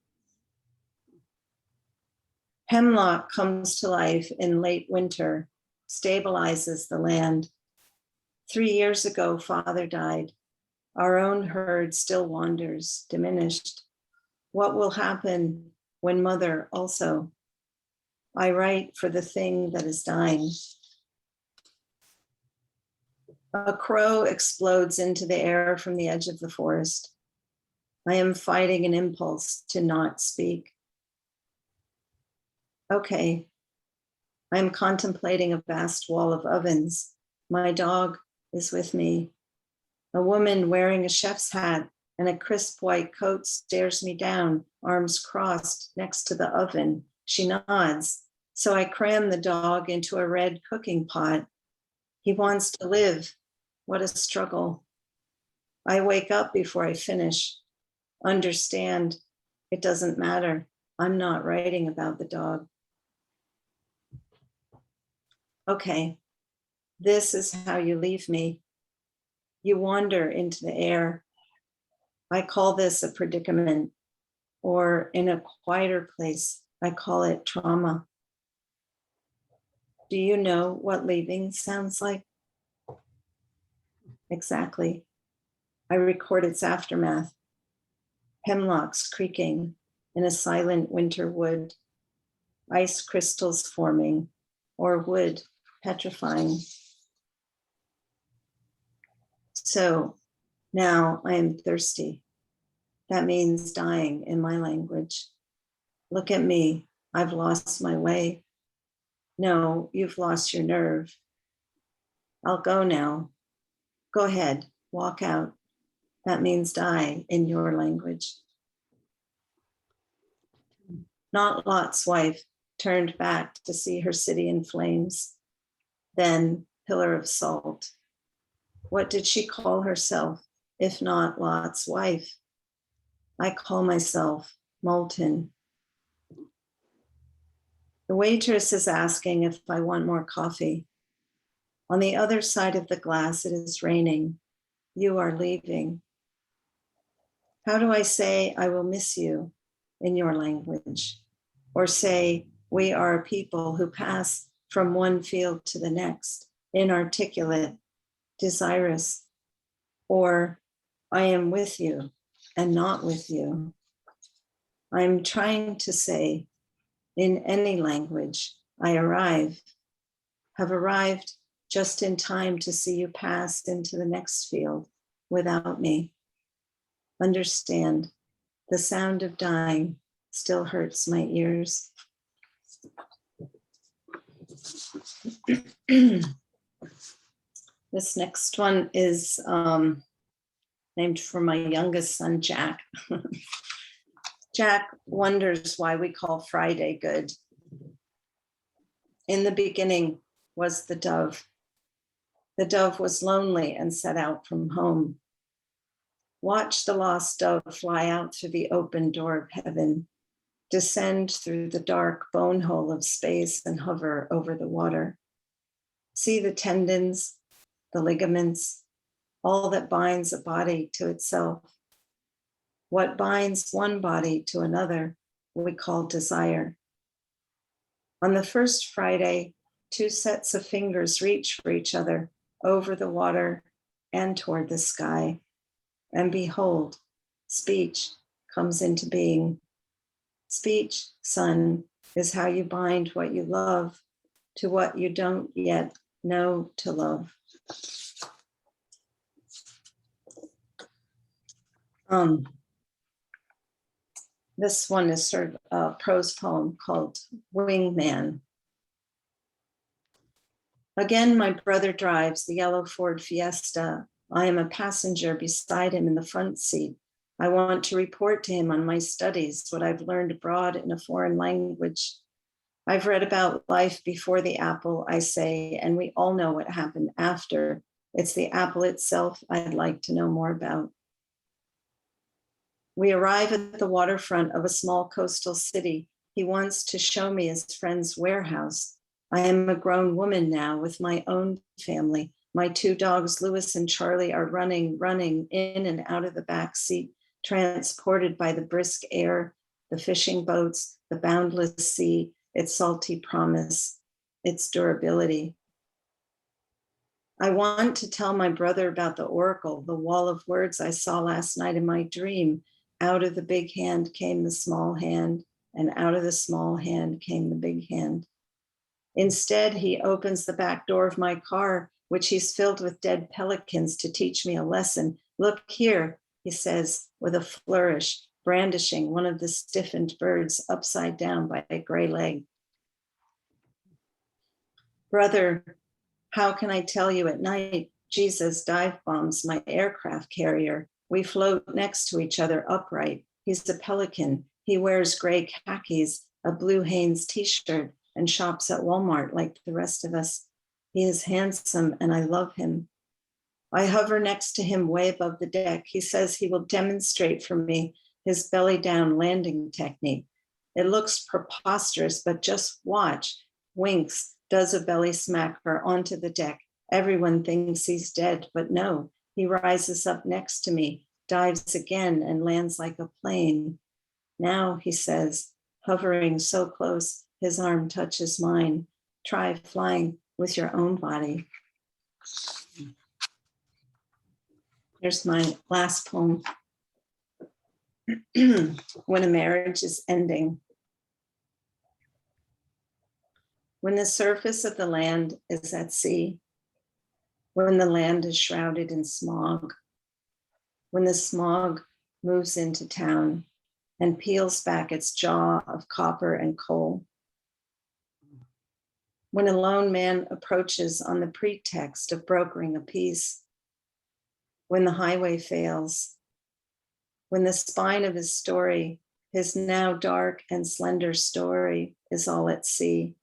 [SPEAKER 5] Hemlock comes to life in late winter, stabilizes the land. 3 years ago, father died. Our own herd still wanders, diminished. What will happen when mother also? I write for the thing that is dying. A crow explodes into the air from the edge of the forest. I am fighting an impulse to not speak. Okay, I am contemplating a vast wall of ovens. My dog is with me. A woman wearing a chef's hat and a crisp white coat stares me down, arms crossed next to the oven. She nods. So I cram the dog into a red cooking pot. He wants to live. What a struggle. I wake up before I finish. Understand, it doesn't matter. I'm not writing about the dog. Okay, this is how you leave me. You wander into the air. I call this a predicament, or in a quieter place, I call it trauma. Do you know what leaving sounds like? Exactly. I record its aftermath. Hemlocks creaking in a silent winter wood, ice crystals forming, or wood petrifying. So now I am thirsty. That means dying in my language. Look at me, I've lost my way. No, you've lost your nerve. I'll go now. Go ahead, walk out. That means die in your language. Not Lot's wife turned back to see her city in flames. Then pillar of salt. What did she call herself, if not Lot's wife? I call myself molten. The waitress is asking if I want more coffee. On the other side of the glass, it is raining. You are leaving. How do I say I will miss you in your language? Or say we are people who pass from one field to the next, inarticulate, desirous, or I am with you and not with you. I'm trying to say in any language, I have arrived just in time to see you pass into the next field without me. Understand, the sound of dying still hurts my ears. This next one is named for my youngest son, Jack. Jack wonders why we call Friday good. In the beginning was the dove. The dove was lonely and set out from home. Watch the lost dove fly out through the open door of heaven, descend through the dark bone hole of space and hover over the water. See the tendons, the ligaments, all that binds a body to itself. What binds one body to another, we call desire. On the first Friday, two sets of fingers reach for each other over the water and toward the sky. And behold, speech comes into being. Speech, son, is how you bind what you love to what you don't yet know to love. This one is sort of a prose poem called Wingman. Again, my brother drives the yellow Ford Fiesta. I am a passenger beside him in the front seat. I want to report to him on my studies, what I've learned abroad in a foreign language. I've read about life before the apple, I say, and we all know what happened after. It's the apple itself I'd like to know more about. We arrive at the waterfront of a small coastal city. He wants to show me his friend's warehouse. I am a grown woman now with my own family. My two dogs, Louis and Charlie, are running in and out of the back seat, transported by the brisk air, the fishing boats, the boundless sea, its salty promise, its durability. I want to tell my brother about the oracle, the wall of words I saw last night in my dream. Out of the big hand came the small hand, and out of the small hand came the big hand. Instead, he opens the back door of my car, which he's filled with dead pelicans to teach me a lesson. Look here, he says with a flourish, brandishing one of the stiffened birds upside down by a gray leg. Brother, how can I tell you at night, Jesus dive bombs my aircraft carrier. We float next to each other upright. He's a pelican. He wears gray khakis, a blue Hanes t-shirt, and shops at Walmart like the rest of us. He is handsome and I love him. I hover next to him way above the deck. He says he will demonstrate for me his belly down landing technique. It looks preposterous, but just watch. Winks, does a belly smacker onto the deck. Everyone thinks he's dead, but no, he rises up next to me, dives again and lands like a plane. Now, he says, hovering so close, his arm touches mine. Try flying with your own body. Here's my last poem. When a marriage is ending. When the surface of the land is at sea, when the land is shrouded in smog, when the smog moves into town and peels back its jaw of copper and coal, when a lone man approaches on the pretext of brokering a peace, when the highway fails, when the spine of his story, his now dark and slender story, is all at sea,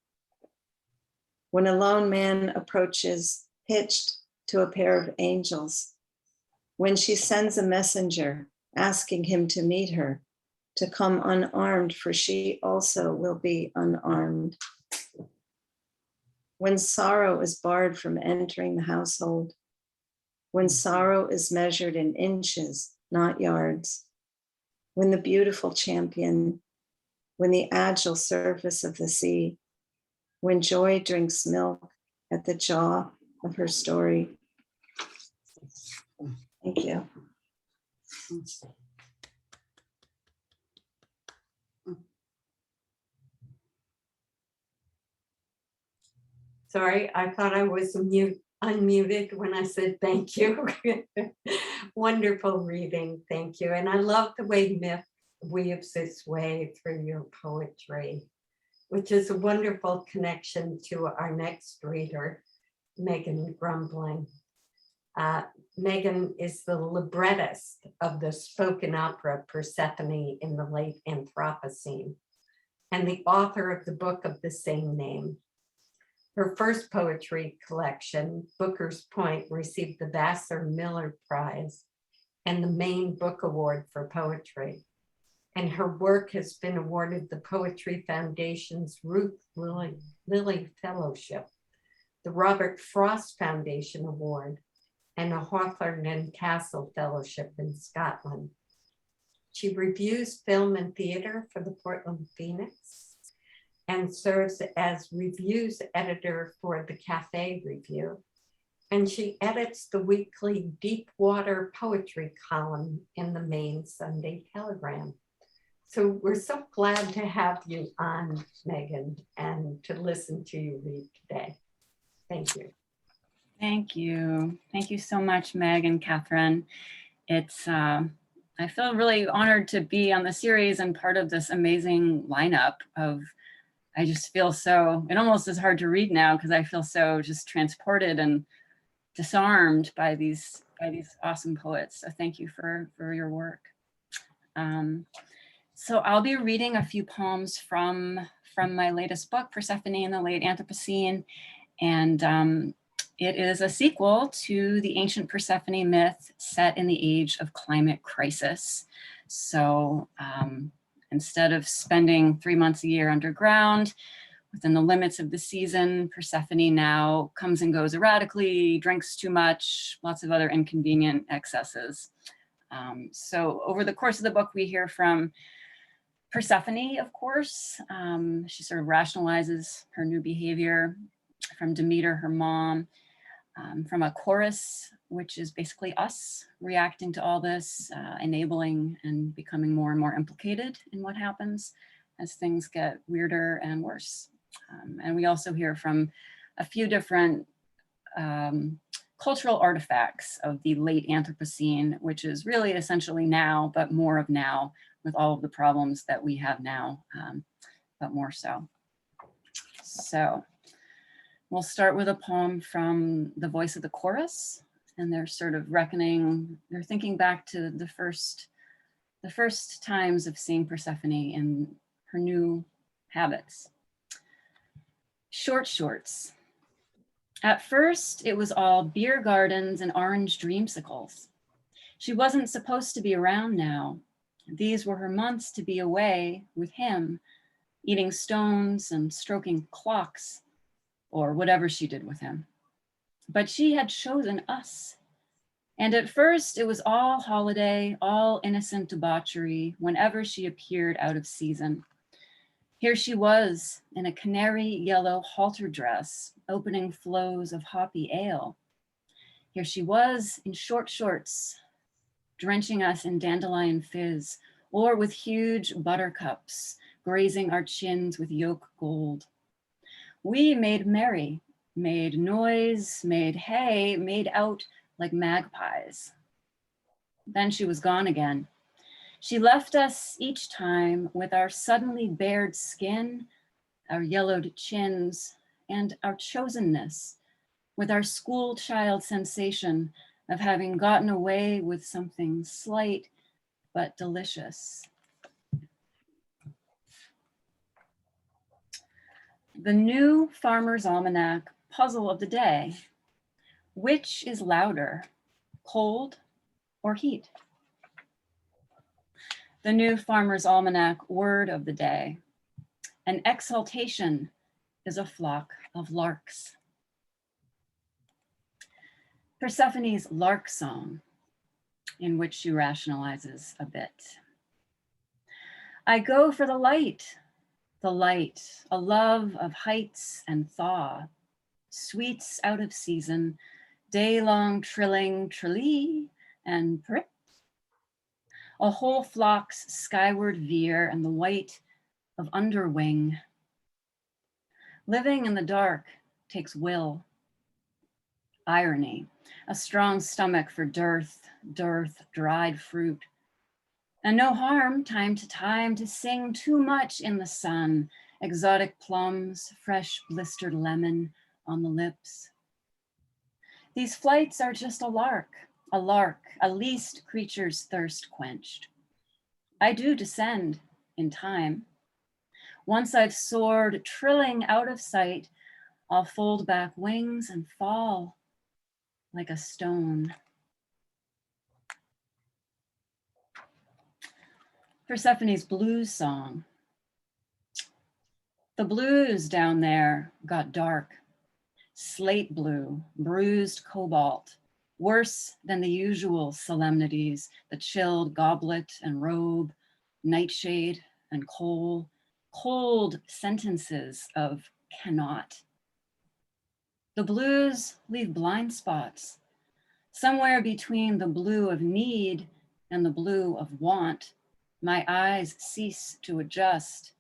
[SPEAKER 5] when a lone man approaches hitched to a pair of angels, when she sends a messenger asking him to meet her, to come unarmed, for she also will be unarmed. When sorrow is barred from entering the household, when sorrow is measured in inches, not yards, when the beautiful champion, when the agile surface of the sea, when joy drinks milk at the jaw of her story. Thank you.
[SPEAKER 1] Sorry, I thought I was unmuted when I said thank you. Wonderful reading, thank you. And I love the way myth weaves its way through your poetry, which is a wonderful connection to our next reader, Megan Grumbling. Megan is the librettist of the spoken opera Persephone in the Late Anthropocene, and the author of the book of the same name. Her first poetry collection, Booker's Point, received the Vassar Miller Prize and the Maine Book Award for Poetry. And her work has been awarded the Poetry Foundation's Ruth Lilly Fellowship, the Robert Frost Foundation Award, and a Hawthorne and Castle Fellowship in Scotland. She reviews film and theater for the Portland Phoenix and serves as reviews editor for the Cafe Review. And she edits the weekly Deepwater Poetry column in the Maine Sunday Telegram. So we're so glad to have you on, Megan, and to listen to you read today. Thank you.
[SPEAKER 6] Thank you. Thank you so much, Meg and Catherine. It's, I feel really honored to be on the series and part of this amazing lineup of, I just feel so, it almost is hard to read now because I feel so just transported and disarmed by these awesome poets. So thank you for your work. So I'll be reading a few poems from my latest book, Persephone in the Late Anthropocene. And it is a sequel to the ancient Persephone myth set in the age of climate crisis. So instead of spending 3 months a year underground, within the limits of the season, Persephone now comes and goes erratically, drinks too much, lots of other inconvenient excesses. So over the course of the book, we hear from Persephone, of course. She sort of rationalizes her new behavior, from Demeter, her mom, from a chorus, which is basically us reacting to all this, enabling and becoming more and more implicated in what happens as things get weirder and worse. And we also hear from a few different cultural artifacts of the late Anthropocene, which is really essentially now, but more of now, with all of the problems that we have now, but more so. So we'll start with a poem from the voice of the chorus, and they're sort of reckoning, they're thinking back to the first times of seeing Persephone in her new habits. Short shorts. At first, it was all beer gardens and orange dreamsicles. She wasn't supposed to be around now. These were her months to be away with him, eating stones and stroking clocks, or whatever she did with him. But she had chosen us. And at first it was all holiday, all innocent debauchery whenever she appeared out of season. Here she was in a canary yellow halter dress, opening flows of hoppy ale. Here she was in short shorts, drenching us in dandelion fizz, or with huge buttercups, grazing our chins with yolk gold. We made merry, made noise, made hay, made out like magpies. Then she was gone again. She left us each time with our suddenly bared skin, our yellowed chins, and our chosenness, with our school child sensation of having gotten away with something slight but delicious. The new Farmer's Almanac puzzle of the day. Which is louder, cold or heat? The new Farmer's Almanac word of the day. An exaltation is a flock of larks. Persephone's lark song, in which she rationalizes a bit. I go for the light, a love of heights and thaw, sweets out of season, day-long trilling, trillee and prip. A whole flock's skyward veer and the white of underwing. Living in the dark takes will, irony, a strong stomach for dearth, dried fruit. And no harm, time to time, to sing too much in the sun, exotic plums, fresh blistered lemon on the lips. These flights are just a lark, a least creature's thirst quenched. I do descend in time. Once I've soared, trilling out of sight, I'll fold back wings and fall like a stone. Persephone's blues song. The blues down there got dark, slate blue, bruised cobalt, worse than the usual solemnities, the chilled goblet and robe, nightshade and coal, cold sentences of cannot. The blues leave blind spots, somewhere between the blue of need and the blue of want. My eyes cease to adjust,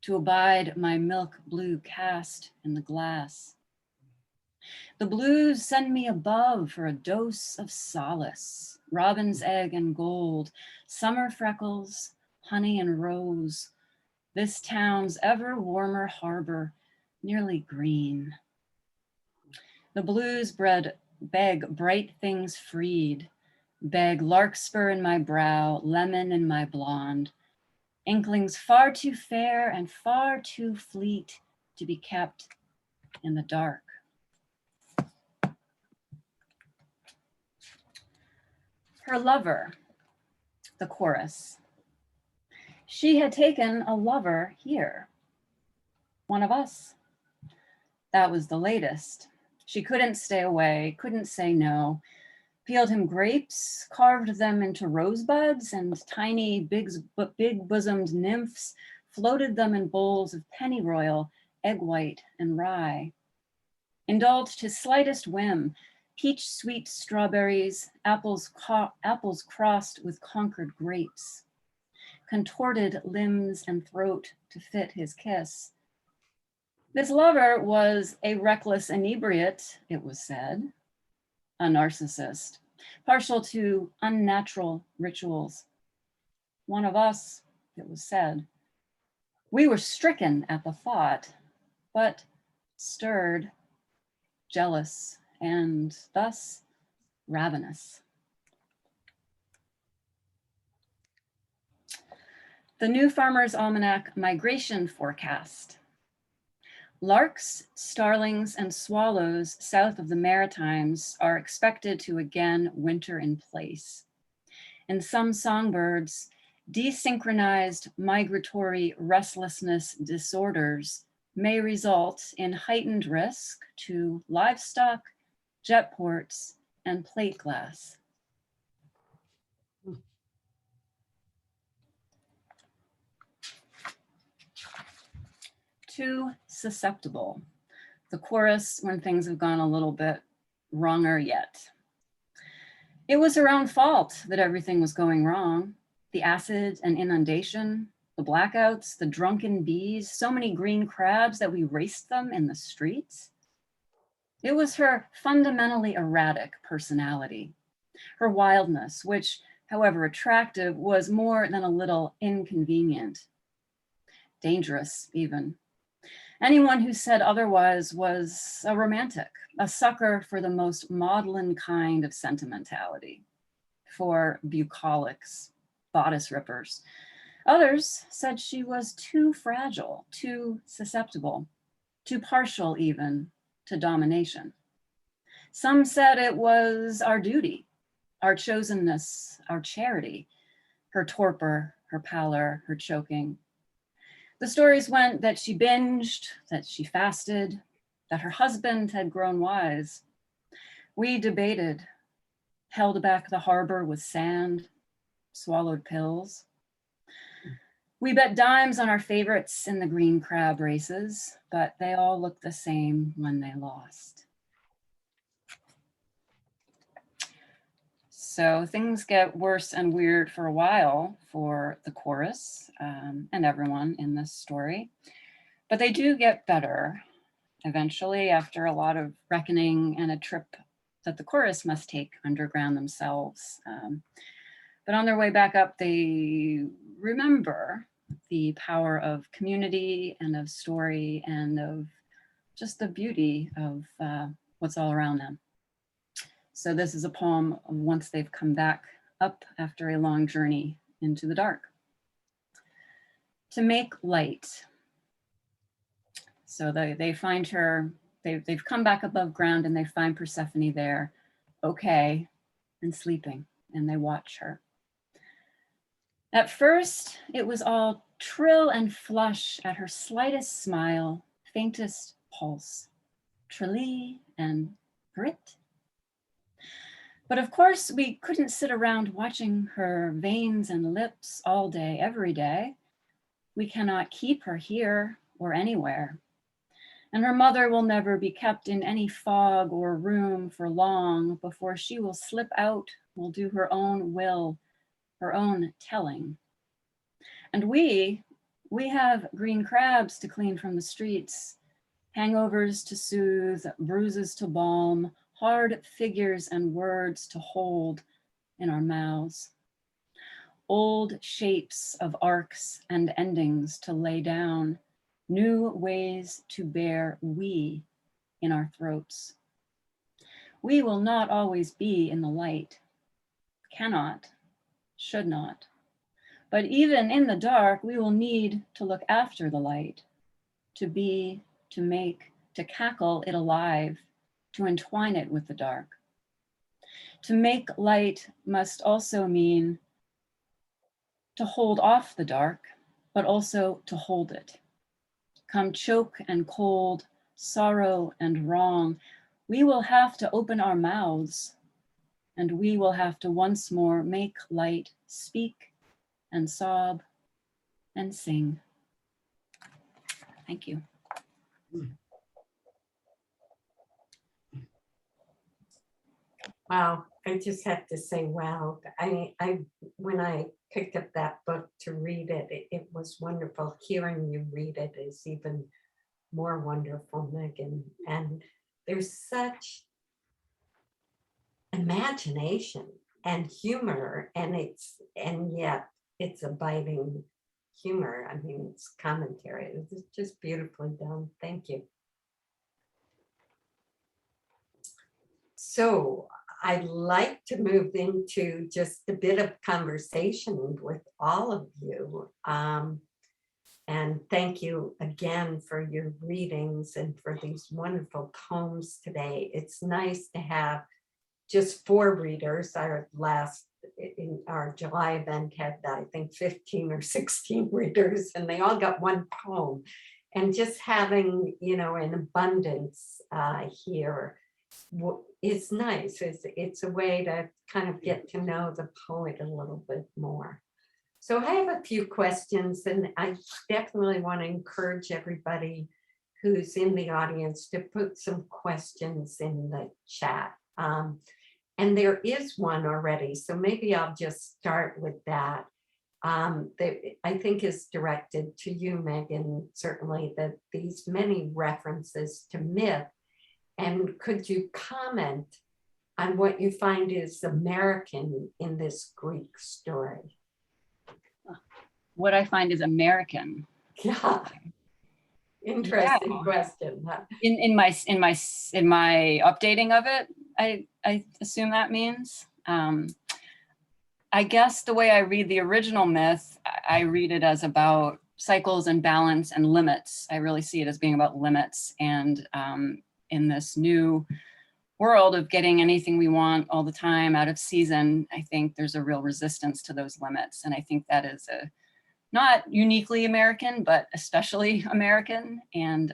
[SPEAKER 6] to abide my milk blue cast in the glass. The blues send me above for a dose of solace, robin's egg and gold, summer freckles, honey and rose, this town's ever warmer harbor, nearly green. The blues beg bright things freed, beg larkspur in my brow, lemon in my blonde, inklings far too fair and far too fleet to be kept in the dark. Her lover, the chorus. She had taken a lover here, one of us. That was the latest. She couldn't stay away, couldn't say no. Peeled him grapes, carved them into rosebuds, and tiny big-bosomed nymphs floated them in bowls of pennyroyal, egg white, and rye. Indulged his slightest whim, peach sweet strawberries, apples crossed with conquered grapes. Contorted limbs and throat to fit his kiss. This lover was a reckless inebriate, it was said, a narcissist, partial to unnatural rituals. One of us, it was said. We were stricken at the thought, but stirred, jealous, and thus ravenous. The new Farmer's Almanac migration forecast. Larks, starlings, and swallows south of the Maritimes are expected to again winter in place. In some songbirds, Desynchronized migratory restlessness disorders may result in heightened risk to livestock, jet ports, and plate glass. Too susceptible. The chorus when things have gone a little bit wronger yet. It was her own fault that everything was going wrong. The acid and inundation, the blackouts, the drunken bees, so many green crabs that we raced them in the streets. It was her fundamentally erratic personality, her wildness, which, however attractive, was more than a little inconvenient, dangerous even. Anyone who said otherwise was a romantic, a sucker for the most maudlin kind of sentimentality, for bucolics, bodice rippers. Others said she was too fragile, too susceptible, too partial even to domination. Some said it was our duty, our chosenness, our charity, her torpor, her pallor, her choking. The stories went that she binged, that she fasted, that her husband had grown wise. We debated, held back the harbor with sand, swallowed pills. We bet dimes on our favorites in the green crab races, but they all looked the same when they lost. So things get worse and weird for a while for the chorus and everyone in this story, but they do get better eventually after a lot of reckoning and a trip that the chorus must take underground themselves. But on their way back up, they remember the power of community and of story and of just the beauty of what's all around them. So this is a poem once they've come back up after a long journey into the dark. To make light. So they find her, they've come back above ground and they find Persephone there, okay, and sleeping, and they watch her. At first, it was all trill and flush at her slightest smile, faintest pulse, trilly and grit. But of course, we couldn't sit around watching her veins and lips all day, every day. We cannot keep her here or anywhere. And her mother will never be kept in any fog or room for long before she will slip out, will do her own will, her own telling. And we have green crabs to clean from the streets, hangovers to soothe, bruises to balm, hard figures and words to hold in our mouths, old shapes of arcs and endings to lay down, new ways to bear we in our throats. We will not always be in the light, cannot, should not. But even in the dark, we will need to look after the light, to be, to make, to cackle it alive, to entwine it with the dark. To make light must also mean to hold off the dark, but also to hold it. Come choke and cold, sorrow and wrong, we will have to open our mouths, and we will have to once more make light speak and sob and sing. Thank you.
[SPEAKER 1] Wow, I just have to say, wow. I when I picked up that book to read it, it was wonderful. Hearing you read it is even more wonderful, Megan. And there's such imagination and humor, and yet it's a biting humor. I mean, it's commentary. It's just beautifully done. Thank you. So I'd like to move into just a bit of conversation with all of you. And thank you again for your readings and for these wonderful poems today. It's nice to have just 4 readers. Our last, in our July event had, I think, 15 or 16 readers, and they all got one poem. And just having, an abundance here is nice. It's a way to kind of get to know the poet a little bit more. So I have a few questions, and I definitely want to encourage everybody who's in the audience to put some questions in the chat. And there is one already, so maybe I'll just start with that. That I think is directed to you, Megan, certainly, that these many references to myth. And could you comment on what you find is American in this Greek story?
[SPEAKER 6] What I find is American.
[SPEAKER 1] Yeah. Interesting question. Huh?
[SPEAKER 6] In my updating of it, I assume that means. I guess the way I read the original myth, I read it as about cycles and balance and limits. I really see it as being about limits. And in this new world of getting anything we want all the time out of season, I think there's a real resistance to those limits. And I think that is not uniquely American, but especially American. And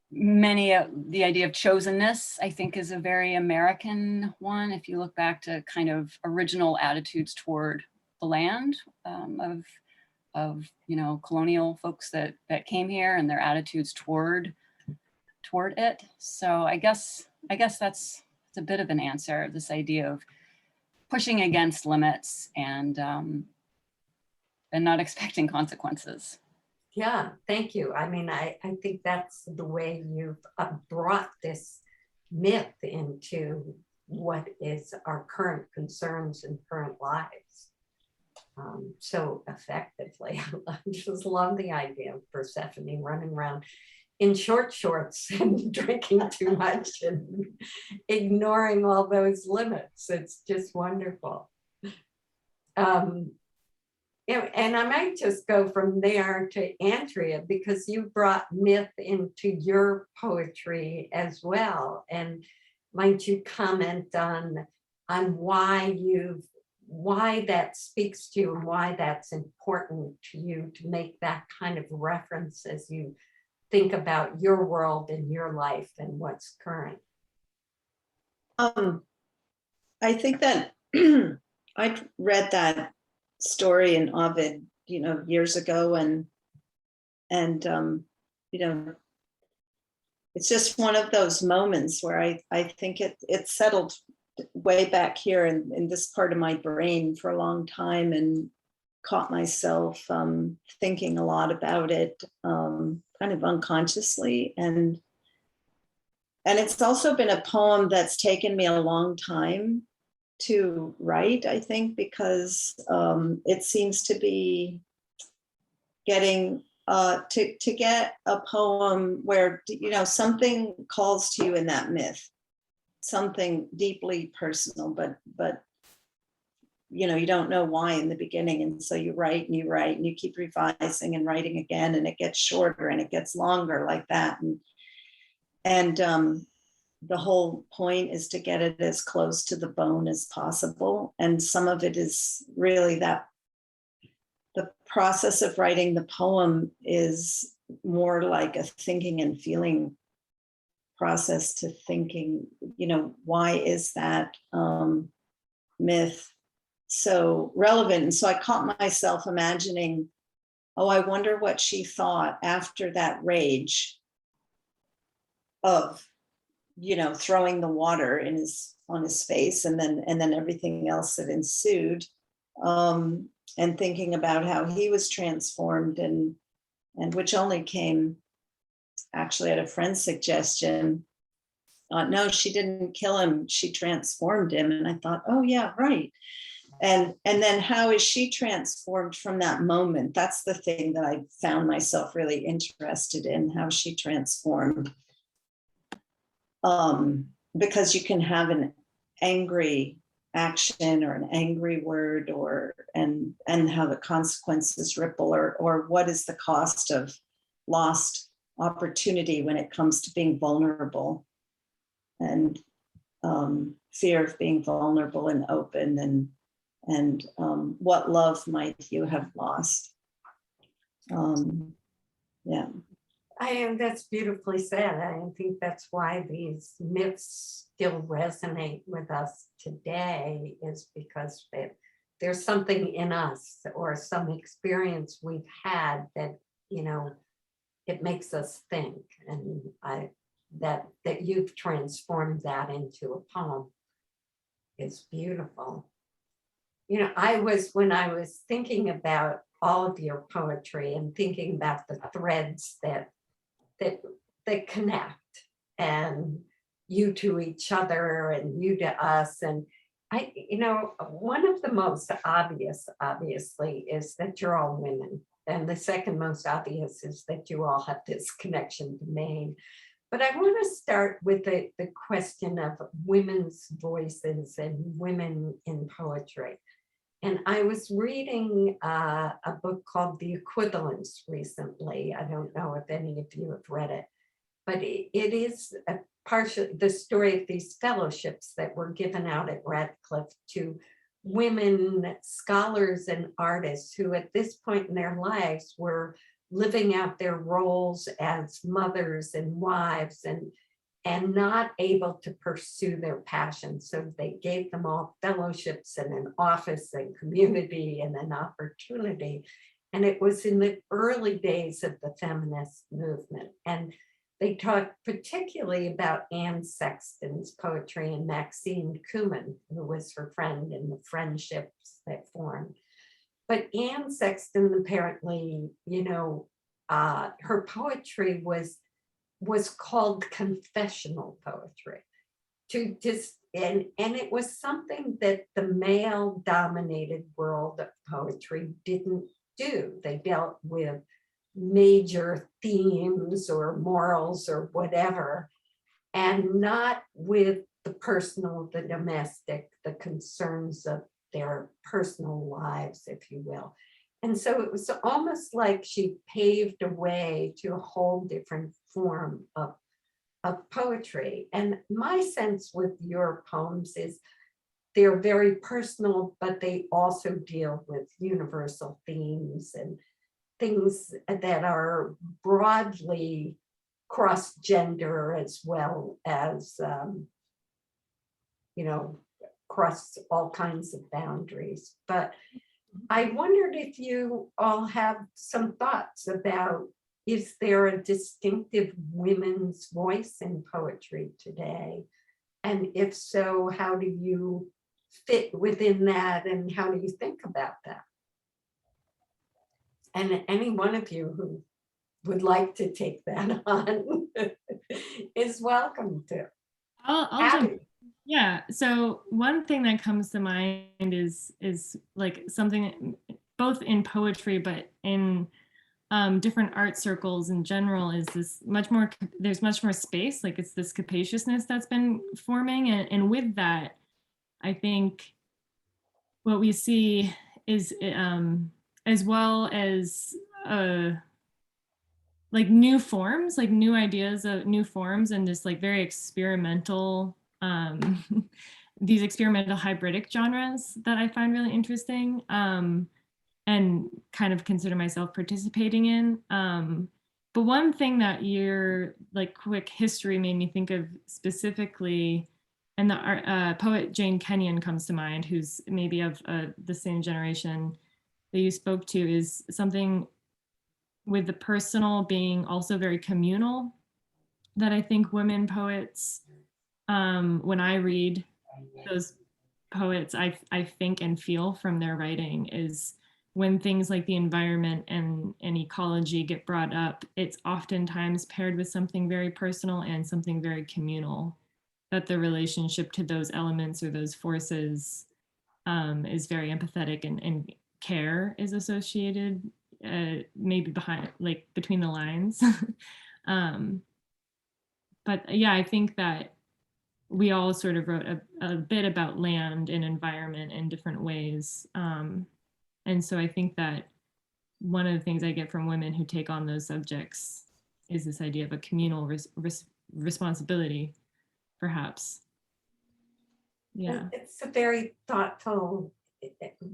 [SPEAKER 6] the idea of chosenness, I think, is a very American one. If you look back to kind of original attitudes toward the land of colonial folks that came here and their attitudes toward it. So I guess that's a bit of an answer, this idea of pushing against limits and not expecting consequences.
[SPEAKER 1] Yeah, thank you. I mean, I think that's the way you've brought this myth into what is our current concerns and current lives so effectively. I just love the idea of Persephone running around in short shorts and drinking too much and ignoring all those limits. It's just wonderful. And I might just go from there to Andrea, because you brought myth into your poetry as well. And might you comment on why that speaks to you and why that's important to you to make that kind of reference as you think about your world and your life and what's current?
[SPEAKER 5] I think that I read that story in Ovid, years ago, and it's just one of those moments where I think it settled way back here in this part of my brain for a long time, and caught myself thinking a lot about it, kind of unconsciously, and it's also been a poem that's taken me a long time to write, I think, because it seems to be getting to get a poem where something calls to you in that myth, something deeply personal, but you don't know why in the beginning, and so you write and you keep revising and writing again, and it gets shorter and it gets longer like that, and the whole point is to get it as close to the bone as possible. And some of it is really that the process of writing the poem is more like a thinking and feeling process, to thinking, why is that myth so relevant? And so I caught myself imagining, I wonder what she thought after that rage of throwing the water on his face, and then everything else that ensued, and thinking about how he was transformed, and which only came actually at a friend's suggestion. No, she didn't kill him, she transformed him. And I thought, oh yeah, right. And then how is she transformed from that moment? That's the thing that I found myself really interested in, how she transformed. Because you can have an angry action or an angry word, and how the consequences ripple, or what is the cost of lost opportunity when it comes to being vulnerable. And fear of being vulnerable and open, and what love might you have lost. Yeah.
[SPEAKER 1] That's beautifully said. I think that's why these myths still resonate with us today, is because there's something in us or some experience we've had that, it makes us think. And that you've transformed that into a poem is beautiful. When I was thinking about all of your poetry and thinking about the threads that connect, and you to each other and you to us. And one of the most obvious, obviously, is that you're all women. And the second most obvious is that you all have this connection to Maine. But I want to start with the question of women's voices and women in poetry. And I was reading a book called The Equivalence recently. I don't know if any of you have read it, but it is partially the story of these fellowships that were given out at Radcliffe to women scholars and artists who at this point in their lives were living out their roles as mothers and wives and not able to pursue their passion. So they gave them all fellowships and an office and community and an opportunity. And it was in the early days of the feminist movement. And they talked particularly about Anne Sexton's poetry and Maxine Kumin, who was her friend, and the friendships that formed. But Anne Sexton apparently, her poetry was called confessional poetry, and it was something that the male dominated world of poetry didn't do. They dealt with major themes or morals or whatever, and not with the personal, the domestic, the concerns of their personal lives, if you will. And so it was almost like she paved a way to a whole different form of poetry. And my sense with your poems is they're very personal, but they also deal with universal themes and things that are broadly cross-gender as well as, cross all kinds of boundaries. But I wondered if you all have some thoughts about, is there a distinctive women's voice in poetry today? And if so, how do you fit within that, and how do you think about that? And any one of you who would like to take that on is welcome to.
[SPEAKER 4] I'll jump. Yeah. So one thing that comes to mind is like something both in poetry, but in different art circles in general, is this there's much more space. Like it's this capaciousness that's been forming. And with that, I think what we see is as well as like new forms, like new ideas of new forms, and this like very experimental, these experimental hybridic genres that I find really interesting, and kind of consider myself participating in. But one thing that your like quick history made me think of specifically, and the poet Jane Kenyon comes to mind, who's maybe of the same generation that you spoke to, is something with the personal being also very communal, that I think women poets, when I read those poets, I think and feel from their writing is when things like the environment and ecology get brought up, it's oftentimes paired with something very personal and something very communal, that the relationship to those elements or those forces is very empathetic, and care is associated, maybe behind, like between the lines. But yeah, I think that we all sort of wrote a bit about land and environment in different ways. And so I think that one of the things I get from women who take on those subjects is this idea of a communal responsibility, perhaps. Yeah.
[SPEAKER 1] It's a very thoughtful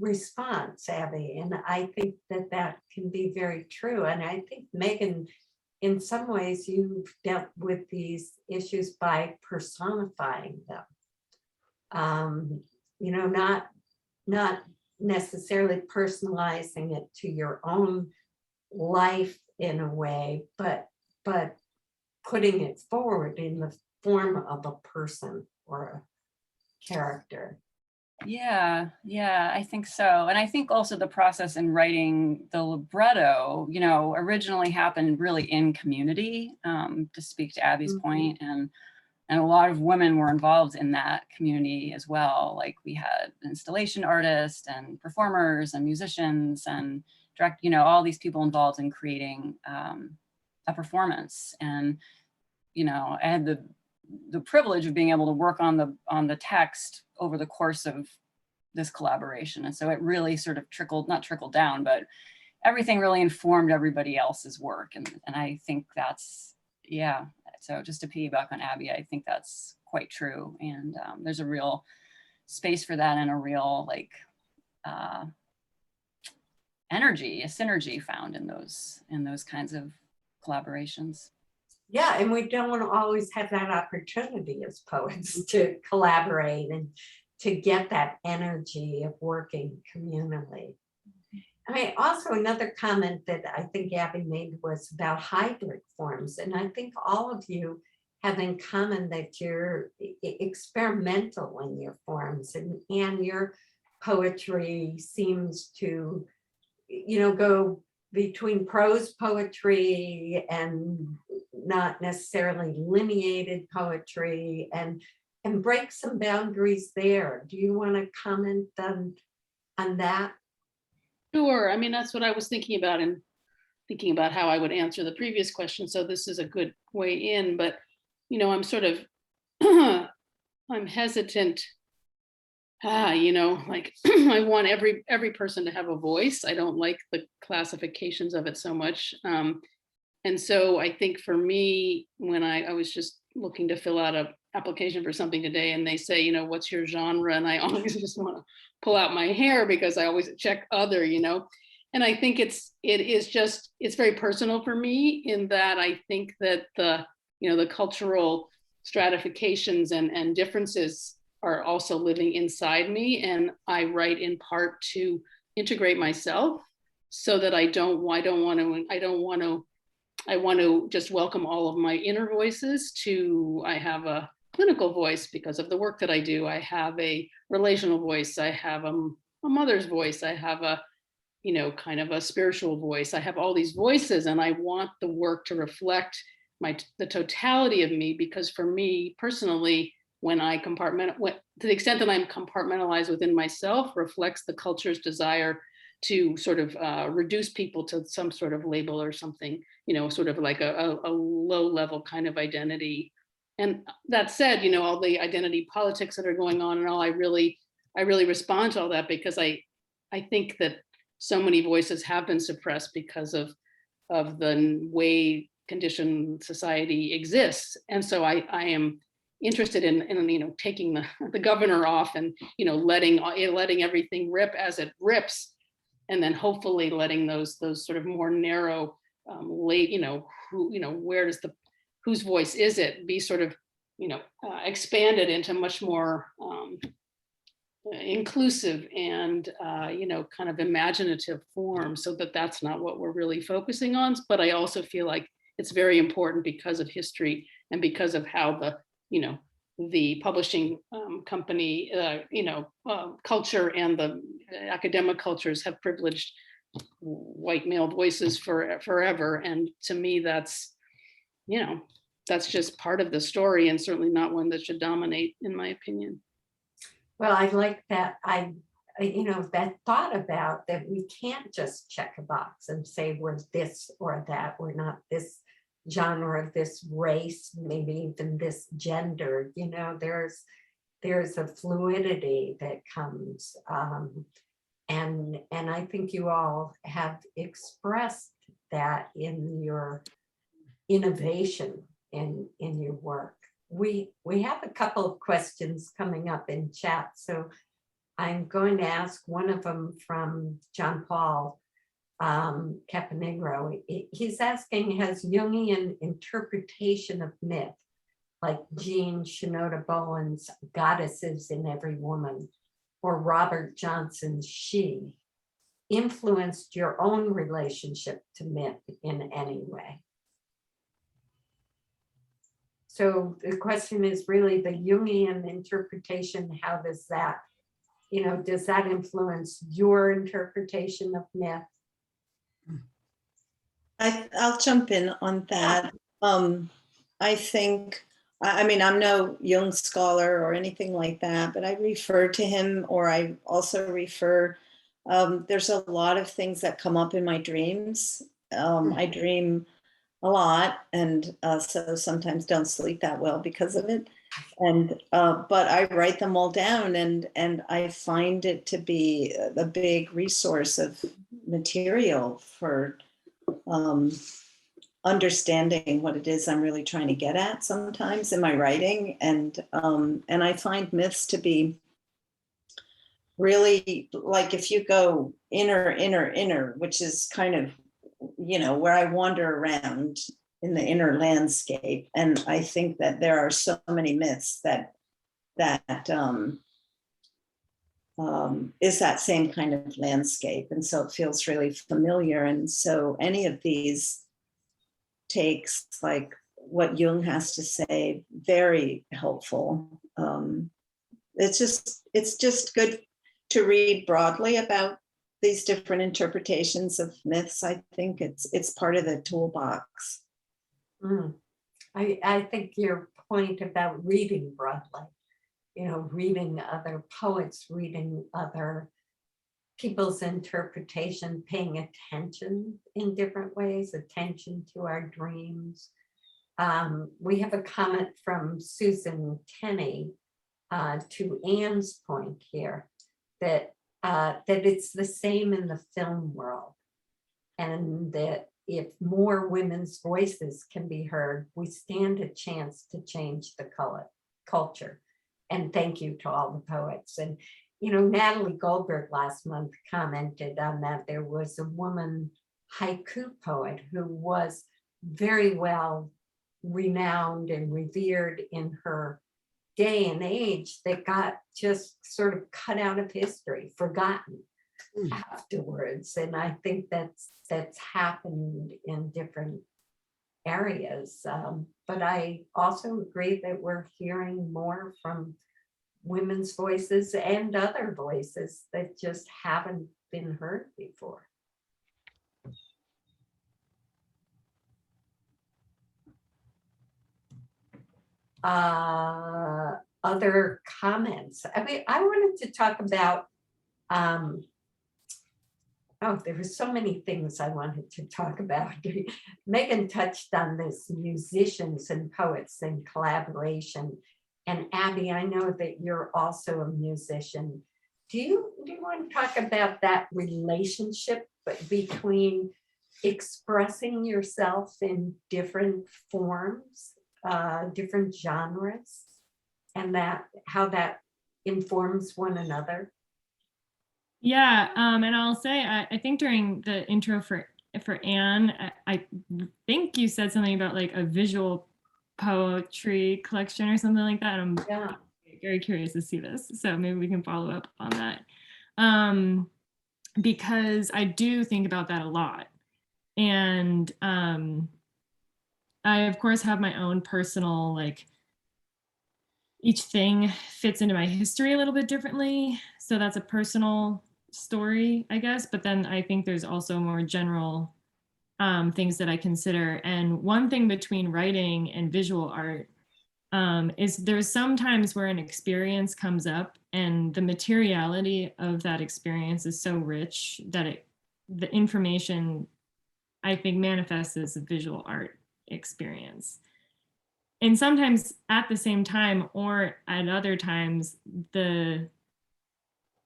[SPEAKER 1] response, Abby, and I think that that can be very true. And I think, Megan, in some ways, you've dealt with these issues by personifying them. You know, not necessarily personalizing it to your own life in a way, but putting it forward in the form of a person or a character.
[SPEAKER 6] Yeah, I think so. And I think also the process in writing the libretto, you know, originally happened really in community, to speak to Abby's point. And a lot of women were involved in that community as well. Like we had installation artists and performers and musicians and direct, you know, all these people involved in creating a performance. And, you know, I had the privilege of being able to work on the text over the course of this collaboration. And so it really sort of not trickled down, but everything really informed everybody else's work. And I think that's, yeah. So just to piggyback on Abby, I think that's quite true. And there's a real space for that and a real like energy, a synergy found in those kinds of collaborations.
[SPEAKER 1] Yeah, and we don't always have that opportunity as poets to collaborate and to get that energy of working communally. I mean, also another comment that I think Abby made was about hybrid forms. And I think all of you have in common that you're experimental in your forms, and your poetry seems to, you know, go between prose poetry and not necessarily lineated poetry, and break some boundaries there. Do you want to comment on that?
[SPEAKER 3] Sure. I mean, that's what I was thinking about and thinking about how I would answer the previous question. So this is a good way in, but, you know, I'm sort of, I'm hesitant. You know, like I want every person to have a voice. I don't like the classifications of it so much. And so I think for me, when I was just looking to fill out an application for something today and they say, you know, what's your genre? And I always just want to pull out my hair because I always check other, you know. And I think it's very personal for me in that I think that the cultural stratifications and differences are also living inside me. And I write in part to integrate myself so that I want to just welcome all of my inner voices I have a clinical voice because of the work that I do. I have a relational voice. I have a mother's voice. I have a, you know, kind of a spiritual voice. I have all these voices and I want the work to reflect the totality of me, because for me personally, when I to the extent that I'm compartmentalized within myself, reflects the culture's desire to sort of reduce people to some sort of label or something, you know, sort of like a low level kind of identity. And that said, you know, all the identity politics that are going on and all, I really respond to all that because I think that so many voices have been suppressed because of the way conditioned society exists. And so I am interested in you know, taking the governor off and, you know, letting everything rip as it rips, and then hopefully letting those sort of more narrow you know, whose voice is it, be sort of, you know, expanded into much more inclusive and you know, kind of imaginative form, so that's not what we're really focusing on. But I also feel like it's very important because of history and because of how the publishing company, you know, culture and the academic cultures have privileged white male voices forever. And to me, that's, you know, that's just part of the story and certainly not one that should dominate, in my opinion.
[SPEAKER 1] Well, I like that. You know, that thought about that we can't just check a box and say we're this or that, we're not this genre, this race, maybe even this gender. You know, there's a fluidity that comes, and I think you all have expressed that in your innovation in your work, we have a couple of questions coming up in chat, so I'm going to ask one of them from John Paul Caponegro. He's asking, has Jungian interpretation of myth, like Jean Shinoda Bowen's Goddesses in Every Woman, or Robert Johnson's She, influenced your own relationship to myth in any way? So the question is really the Jungian interpretation. How does that, does that influence your interpretation of myth?
[SPEAKER 5] I'll jump in on that. I think, I mean, I'm no Jung scholar or anything like that, but I refer to him, or I also refer, there's a lot of things that come up in my dreams. I dream a lot, and so sometimes don't sleep that well because of it. And but I write them all down, and I find it to be a big resource of material for understanding what it is I'm really trying to get at sometimes in my writing. And I find myths to be really, like, if you go inner, which is kind of, where I wander around in the inner landscape. And I think that there are so many myths that is that same kind of landscape. And so it feels really familiar. And so any of these takes, like what Jung has to say, very helpful. It's just good to read broadly about these different interpretations of myths. I think it's part of the toolbox.
[SPEAKER 1] I think your point about reading broadly, reading other poets, reading other people's interpretation, paying attention in different ways, attention to our dreams. We have a comment from Susan Tenney to Anne's point here, that it's the same in the film world, and that if more women's voices can be heard, we stand a chance to change the culture. And thank you to all the poets. And Natalie Goldberg last month commented on that. There was a woman haiku poet who was very well renowned and revered in her day and age, that got just sort of cut out of history, forgotten afterwards. And I think that's happened in different areas. But I also agree that we're hearing more from women's voices and other voices that just haven't been heard before. Other comments? I mean, I wanted to talk about, there were so many things I wanted to talk about. Megan touched on this, musicians and poets and collaboration. And Abby, I know that you're also a musician. Do you want to talk about that relationship between expressing yourself in different forms, different genres, and how that informs one another?
[SPEAKER 4] Yeah, and I'll say, I think during the intro for Anne, I think you said something about like a visual poetry collection or something like that. I'm very curious to see this, so maybe we can follow up on that, because I do think about that a lot. And I of course have my own personal, like, each thing fits into my history a little bit differently, so that's a personal story, I guess. But then I think there's also more general things that I consider. And one thing between writing and visual art is there's sometimes where an experience comes up and the materiality of that experience is so rich that the information, I think, manifests as a visual art experience. And sometimes at the same time, or at other times, the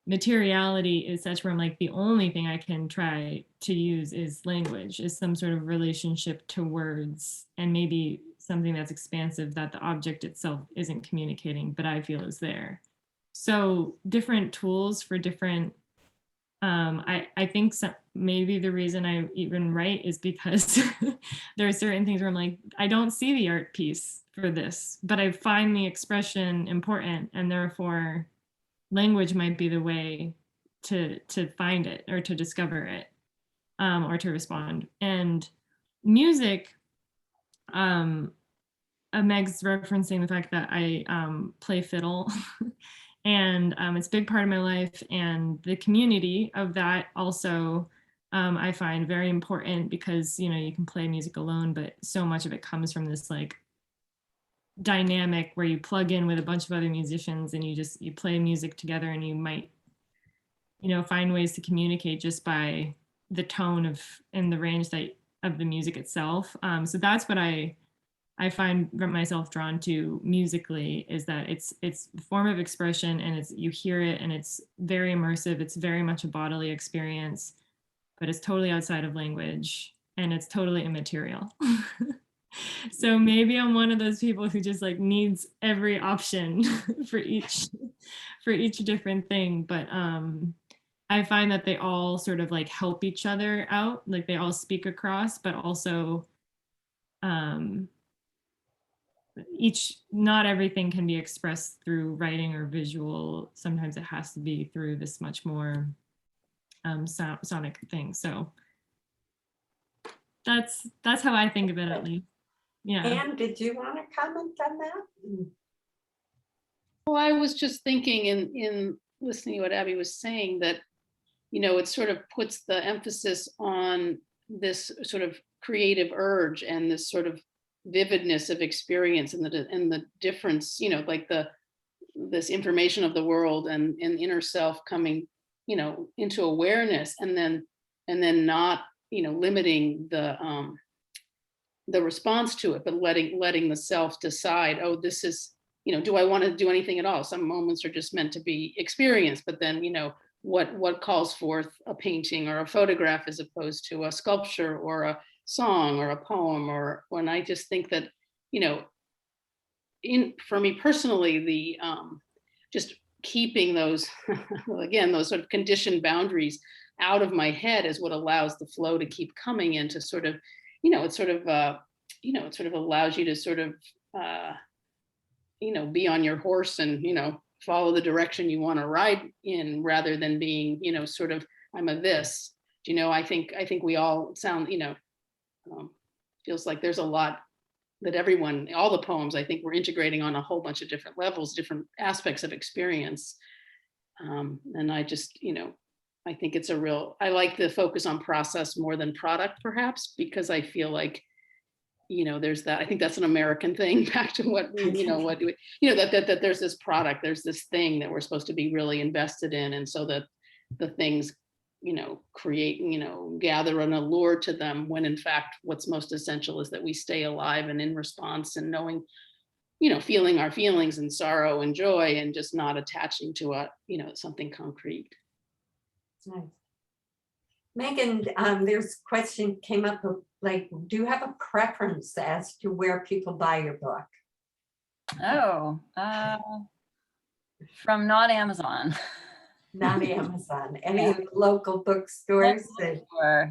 [SPEAKER 4] materiality is such where I'm like, the only thing I can try to use is language, is some sort of relationship to words, and maybe something that's expansive that the object itself isn't communicating, but I feel is there. So different tools for different, I think maybe the reason I even write is because there are certain things where I'm like, I don't see the art piece for this, but I find the expression important, and therefore language might be the way to find it or to discover it, or to respond. And music, Meg's referencing the fact that I play fiddle and it's a big part of my life, and the community of that also I find very important, because you know, you can play music alone, but so much of it comes from this like dynamic where you plug in with a bunch of other musicians and you play music together, and you might, you know, find ways to communicate just by the tone of and the range that of the music itself. So that's what I find myself drawn to musically, is that it's a form of expression, and you hear it, and it's very immersive. It's very much a bodily experience, but it's totally outside of language, and it's totally immaterial. So maybe I'm one of those people who just like needs every option for each different thing. But I find that they all sort of like help each other out, like they all speak across, but also not everything can be expressed through writing or visual. Sometimes it has to be through this much more sonic thing. So that's how I think of it, at least. Yeah.
[SPEAKER 1] Anne, did you want to comment on that?
[SPEAKER 3] Well, I was just thinking in listening to what Abby was saying, that, you know, it sort of puts the emphasis on this sort of creative urge and this sort of vividness of experience, and the difference, you know, like this information of the world and inner self coming, you know, into awareness, and then not, you know, limiting the response to it, but letting the self decide, oh, this is, you know, do I want to do anything at all? Some moments are just meant to be experienced, but then, you know, what calls forth a painting or a photograph as opposed to a sculpture or a song or a poem, or when I just think that, you know, for me personally, the just keeping those, well, again, those sort of conditioned boundaries out of my head is what allows the flow to keep coming in, to sort of, you know, it sort of allows you to sort of, you know, be on your horse and, you know, follow the direction you want to ride in, rather than being, you know, sort of, I'm a this, you know, I think we all sound, you know, feels like there's a lot that everyone, all the poems, I think we're integrating on a whole bunch of different levels, different aspects of experience. And I just, you know, I think it's I like the focus on process more than product, perhaps, because I feel like, you know, there's that, I think that's an American thing, back to what we, you know, what do we, you know, that there's this product, there's this thing that we're supposed to be really invested in. And so that the things, you know, create, you know, gather an allure to them, when in fact, what's most essential is that we stay alive and in response, and knowing, you know, feeling our feelings and sorrow and joy, and just not attaching to a, you know, something concrete.
[SPEAKER 1] Nice. Megan, there's a question came up of, like, do you have a preference as to where people buy your book?
[SPEAKER 6] Oh, from not Amazon.
[SPEAKER 1] Not Amazon, any of the local bookstores?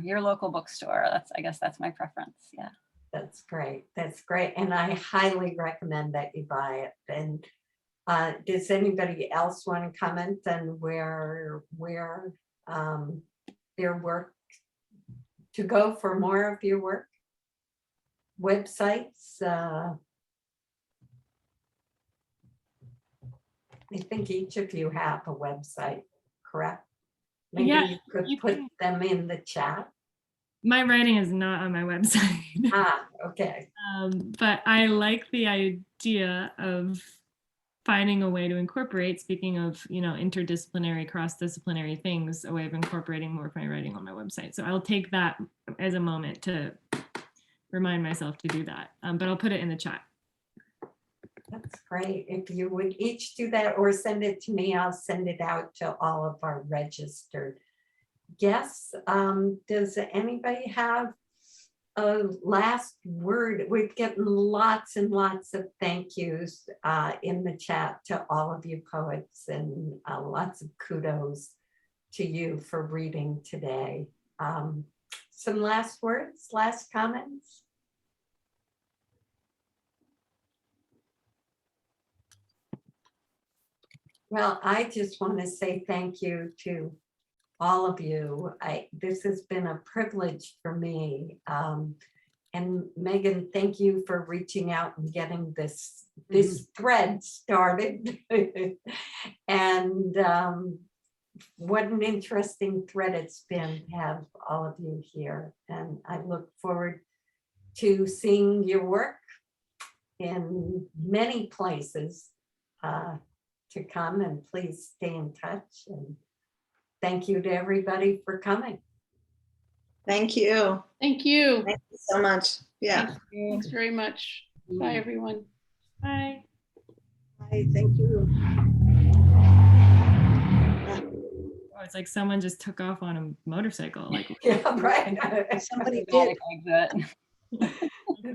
[SPEAKER 6] Your local bookstore. I guess that's my preference. Yeah.
[SPEAKER 1] That's great. That's great. And I highly recommend that you buy it. And does anybody else want to comment on where their work, to go for more of your work? Websites? I think each of you have a website, correct? Maybe
[SPEAKER 4] Yeah,
[SPEAKER 1] you could
[SPEAKER 4] you
[SPEAKER 1] put
[SPEAKER 4] can-
[SPEAKER 1] them in the chat.
[SPEAKER 4] My writing is not on my website.
[SPEAKER 1] Okay.
[SPEAKER 4] But I like the idea of finding a way to incorporate, speaking of, you know, interdisciplinary, cross-disciplinary things, a way of incorporating more of my writing on my website. So I'll take that as a moment to remind myself to do that. But I'll put it in the chat.
[SPEAKER 1] That's great. If you would each do that or send it to me, I'll send it out to all of our registered guests. Does anybody have a last word? We've gotten lots and lots of thank yous in the chat to all of you poets, and lots of kudos to you for reading today. Some last words, last comments? Well, I just want to say thank you to all of you. This has been a privilege for me. And Megan, thank you for reaching out and getting this thread started. And what an interesting thread it's been to have all of you here. And I look forward to seeing your work in many places to come, and please stay in touch. And thank you to everybody for coming.
[SPEAKER 5] Thank you.
[SPEAKER 3] Thank you.
[SPEAKER 5] Thank you so much. Yeah.
[SPEAKER 3] Thanks very much. Bye, everyone.
[SPEAKER 4] Bye.
[SPEAKER 2] Hi, thank you.
[SPEAKER 4] Oh, it's like someone just took off on a motorcycle. Like,
[SPEAKER 1] Yeah, right.
[SPEAKER 2] Somebody did.
[SPEAKER 6] Dramatic exit.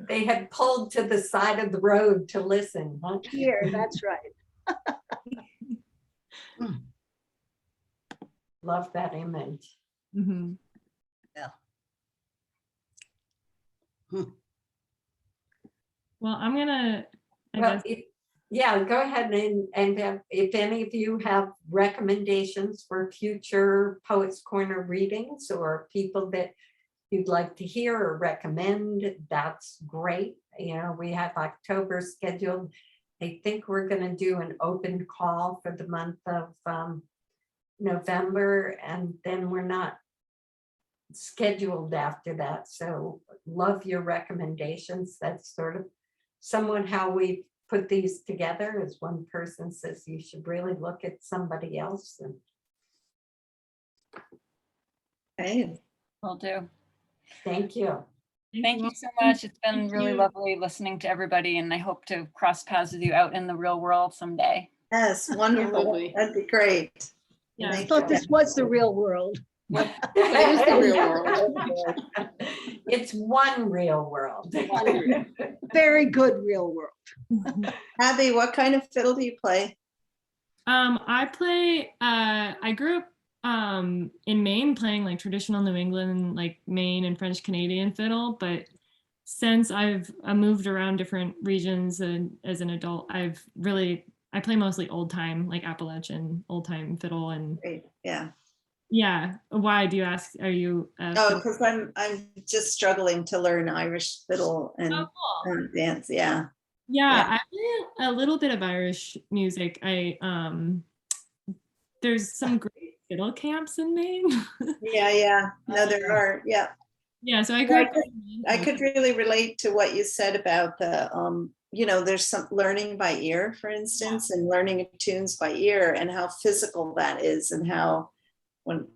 [SPEAKER 1] They had pulled to the side of the road to listen. Huh?
[SPEAKER 2] Here, that's right.
[SPEAKER 1] Love that image.
[SPEAKER 4] mhm. Well, I'm gonna, I
[SPEAKER 1] Well,
[SPEAKER 4] guess,
[SPEAKER 1] yeah, go ahead and if any of you have recommendations for future Poets Corner readings or people that you'd like to hear or recommend, that's great. You know, we have October scheduled. I think we're going to do an open call for the month of November, and then we're not scheduled after that. So love your recommendations. That's sort of somewhat how we put these together, as one person says you should really look at somebody else. And
[SPEAKER 5] Okay.
[SPEAKER 6] Will do.
[SPEAKER 1] thank you.
[SPEAKER 6] Thank
[SPEAKER 4] all.
[SPEAKER 6] you so much. It's been
[SPEAKER 4] Thank
[SPEAKER 6] really
[SPEAKER 4] you.
[SPEAKER 6] lovely listening to everybody, and I hope to cross paths with you out in the real world someday.
[SPEAKER 5] Yes, wonderful.
[SPEAKER 3] Absolutely.
[SPEAKER 5] That'd be great.
[SPEAKER 4] Yeah.
[SPEAKER 2] I
[SPEAKER 5] Thank
[SPEAKER 2] thought
[SPEAKER 5] you.
[SPEAKER 2] this was the real world.
[SPEAKER 3] It is the real world.
[SPEAKER 1] It's one real world.
[SPEAKER 2] Very good real world.
[SPEAKER 5] Abby, what kind of fiddle do you play?
[SPEAKER 4] I play, I grew up in Maine playing like traditional New England, like Maine and French Canadian fiddle, but since I've moved around different regions and as an adult, I play mostly old time, like Appalachian old time fiddle. And
[SPEAKER 5] Great. Yeah.
[SPEAKER 4] yeah, why do you ask? Are you
[SPEAKER 5] Oh, because I'm just struggling to learn Irish fiddle and
[SPEAKER 4] Oh, cool.
[SPEAKER 5] dance. Yeah.
[SPEAKER 4] Yeah, I play a little bit of Irish music. There's some great fiddle camps in Maine.
[SPEAKER 5] Yeah. No, there are. Yeah.
[SPEAKER 4] Yeah, so I grew up.
[SPEAKER 5] I could really relate to what you said about the, there's some learning by ear, for instance, and learning tunes by ear, and how physical that is, and how when,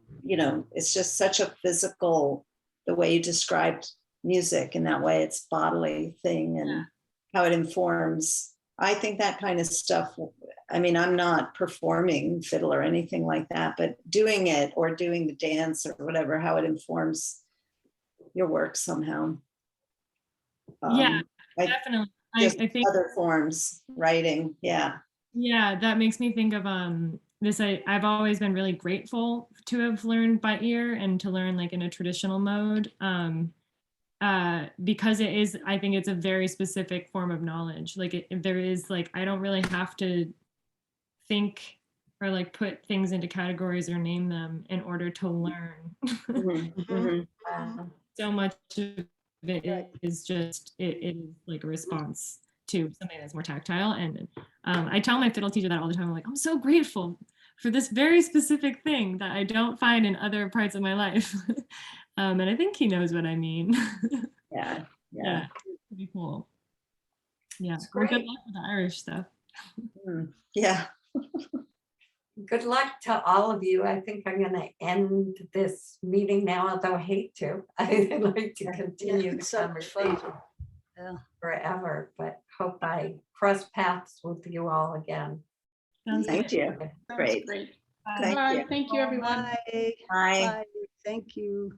[SPEAKER 5] it's just such a physical, the way you described music, and that way it's bodily thing, and how it informs. I think that kind of stuff, I mean, I'm not performing fiddle or anything like that, but doing it or doing the dance or whatever, how it informs your work somehow.
[SPEAKER 4] Yeah, definitely. I think
[SPEAKER 5] other forms, writing. Yeah.
[SPEAKER 4] Yeah, that makes me think of this. I've always been really grateful to have learned by ear and to learn like in a traditional mode. Because it is, I think it's a very specific form of knowledge. Like there is like, I don't really have to think or like put things into categories or name them in order to learn. So much of it is just, it is like a response to something that's more tactile. And I tell my fiddle teacher that all the time. I'm like, I'm so grateful for this very specific thing that I don't find in other parts of my life. And I think he knows what I mean.
[SPEAKER 5] Yeah.
[SPEAKER 4] Pretty cool. Yeah,
[SPEAKER 1] It's
[SPEAKER 4] well, good
[SPEAKER 1] great.
[SPEAKER 4] luck with the Irish stuff.
[SPEAKER 5] Yeah.
[SPEAKER 1] Good luck to all of you. I think I'm going to end this meeting now, although I hate to. I'd like to continue the
[SPEAKER 2] it's so much fun.
[SPEAKER 1] conversation forever, but hope I cross paths with you all again.
[SPEAKER 4] Sounds
[SPEAKER 5] Thank
[SPEAKER 4] good.
[SPEAKER 5] you. Great.
[SPEAKER 3] Great.
[SPEAKER 5] Thank
[SPEAKER 3] Bye.
[SPEAKER 5] you.
[SPEAKER 3] Thank you, everyone.
[SPEAKER 2] Bye.
[SPEAKER 5] Bye.
[SPEAKER 2] Bye. Thank you.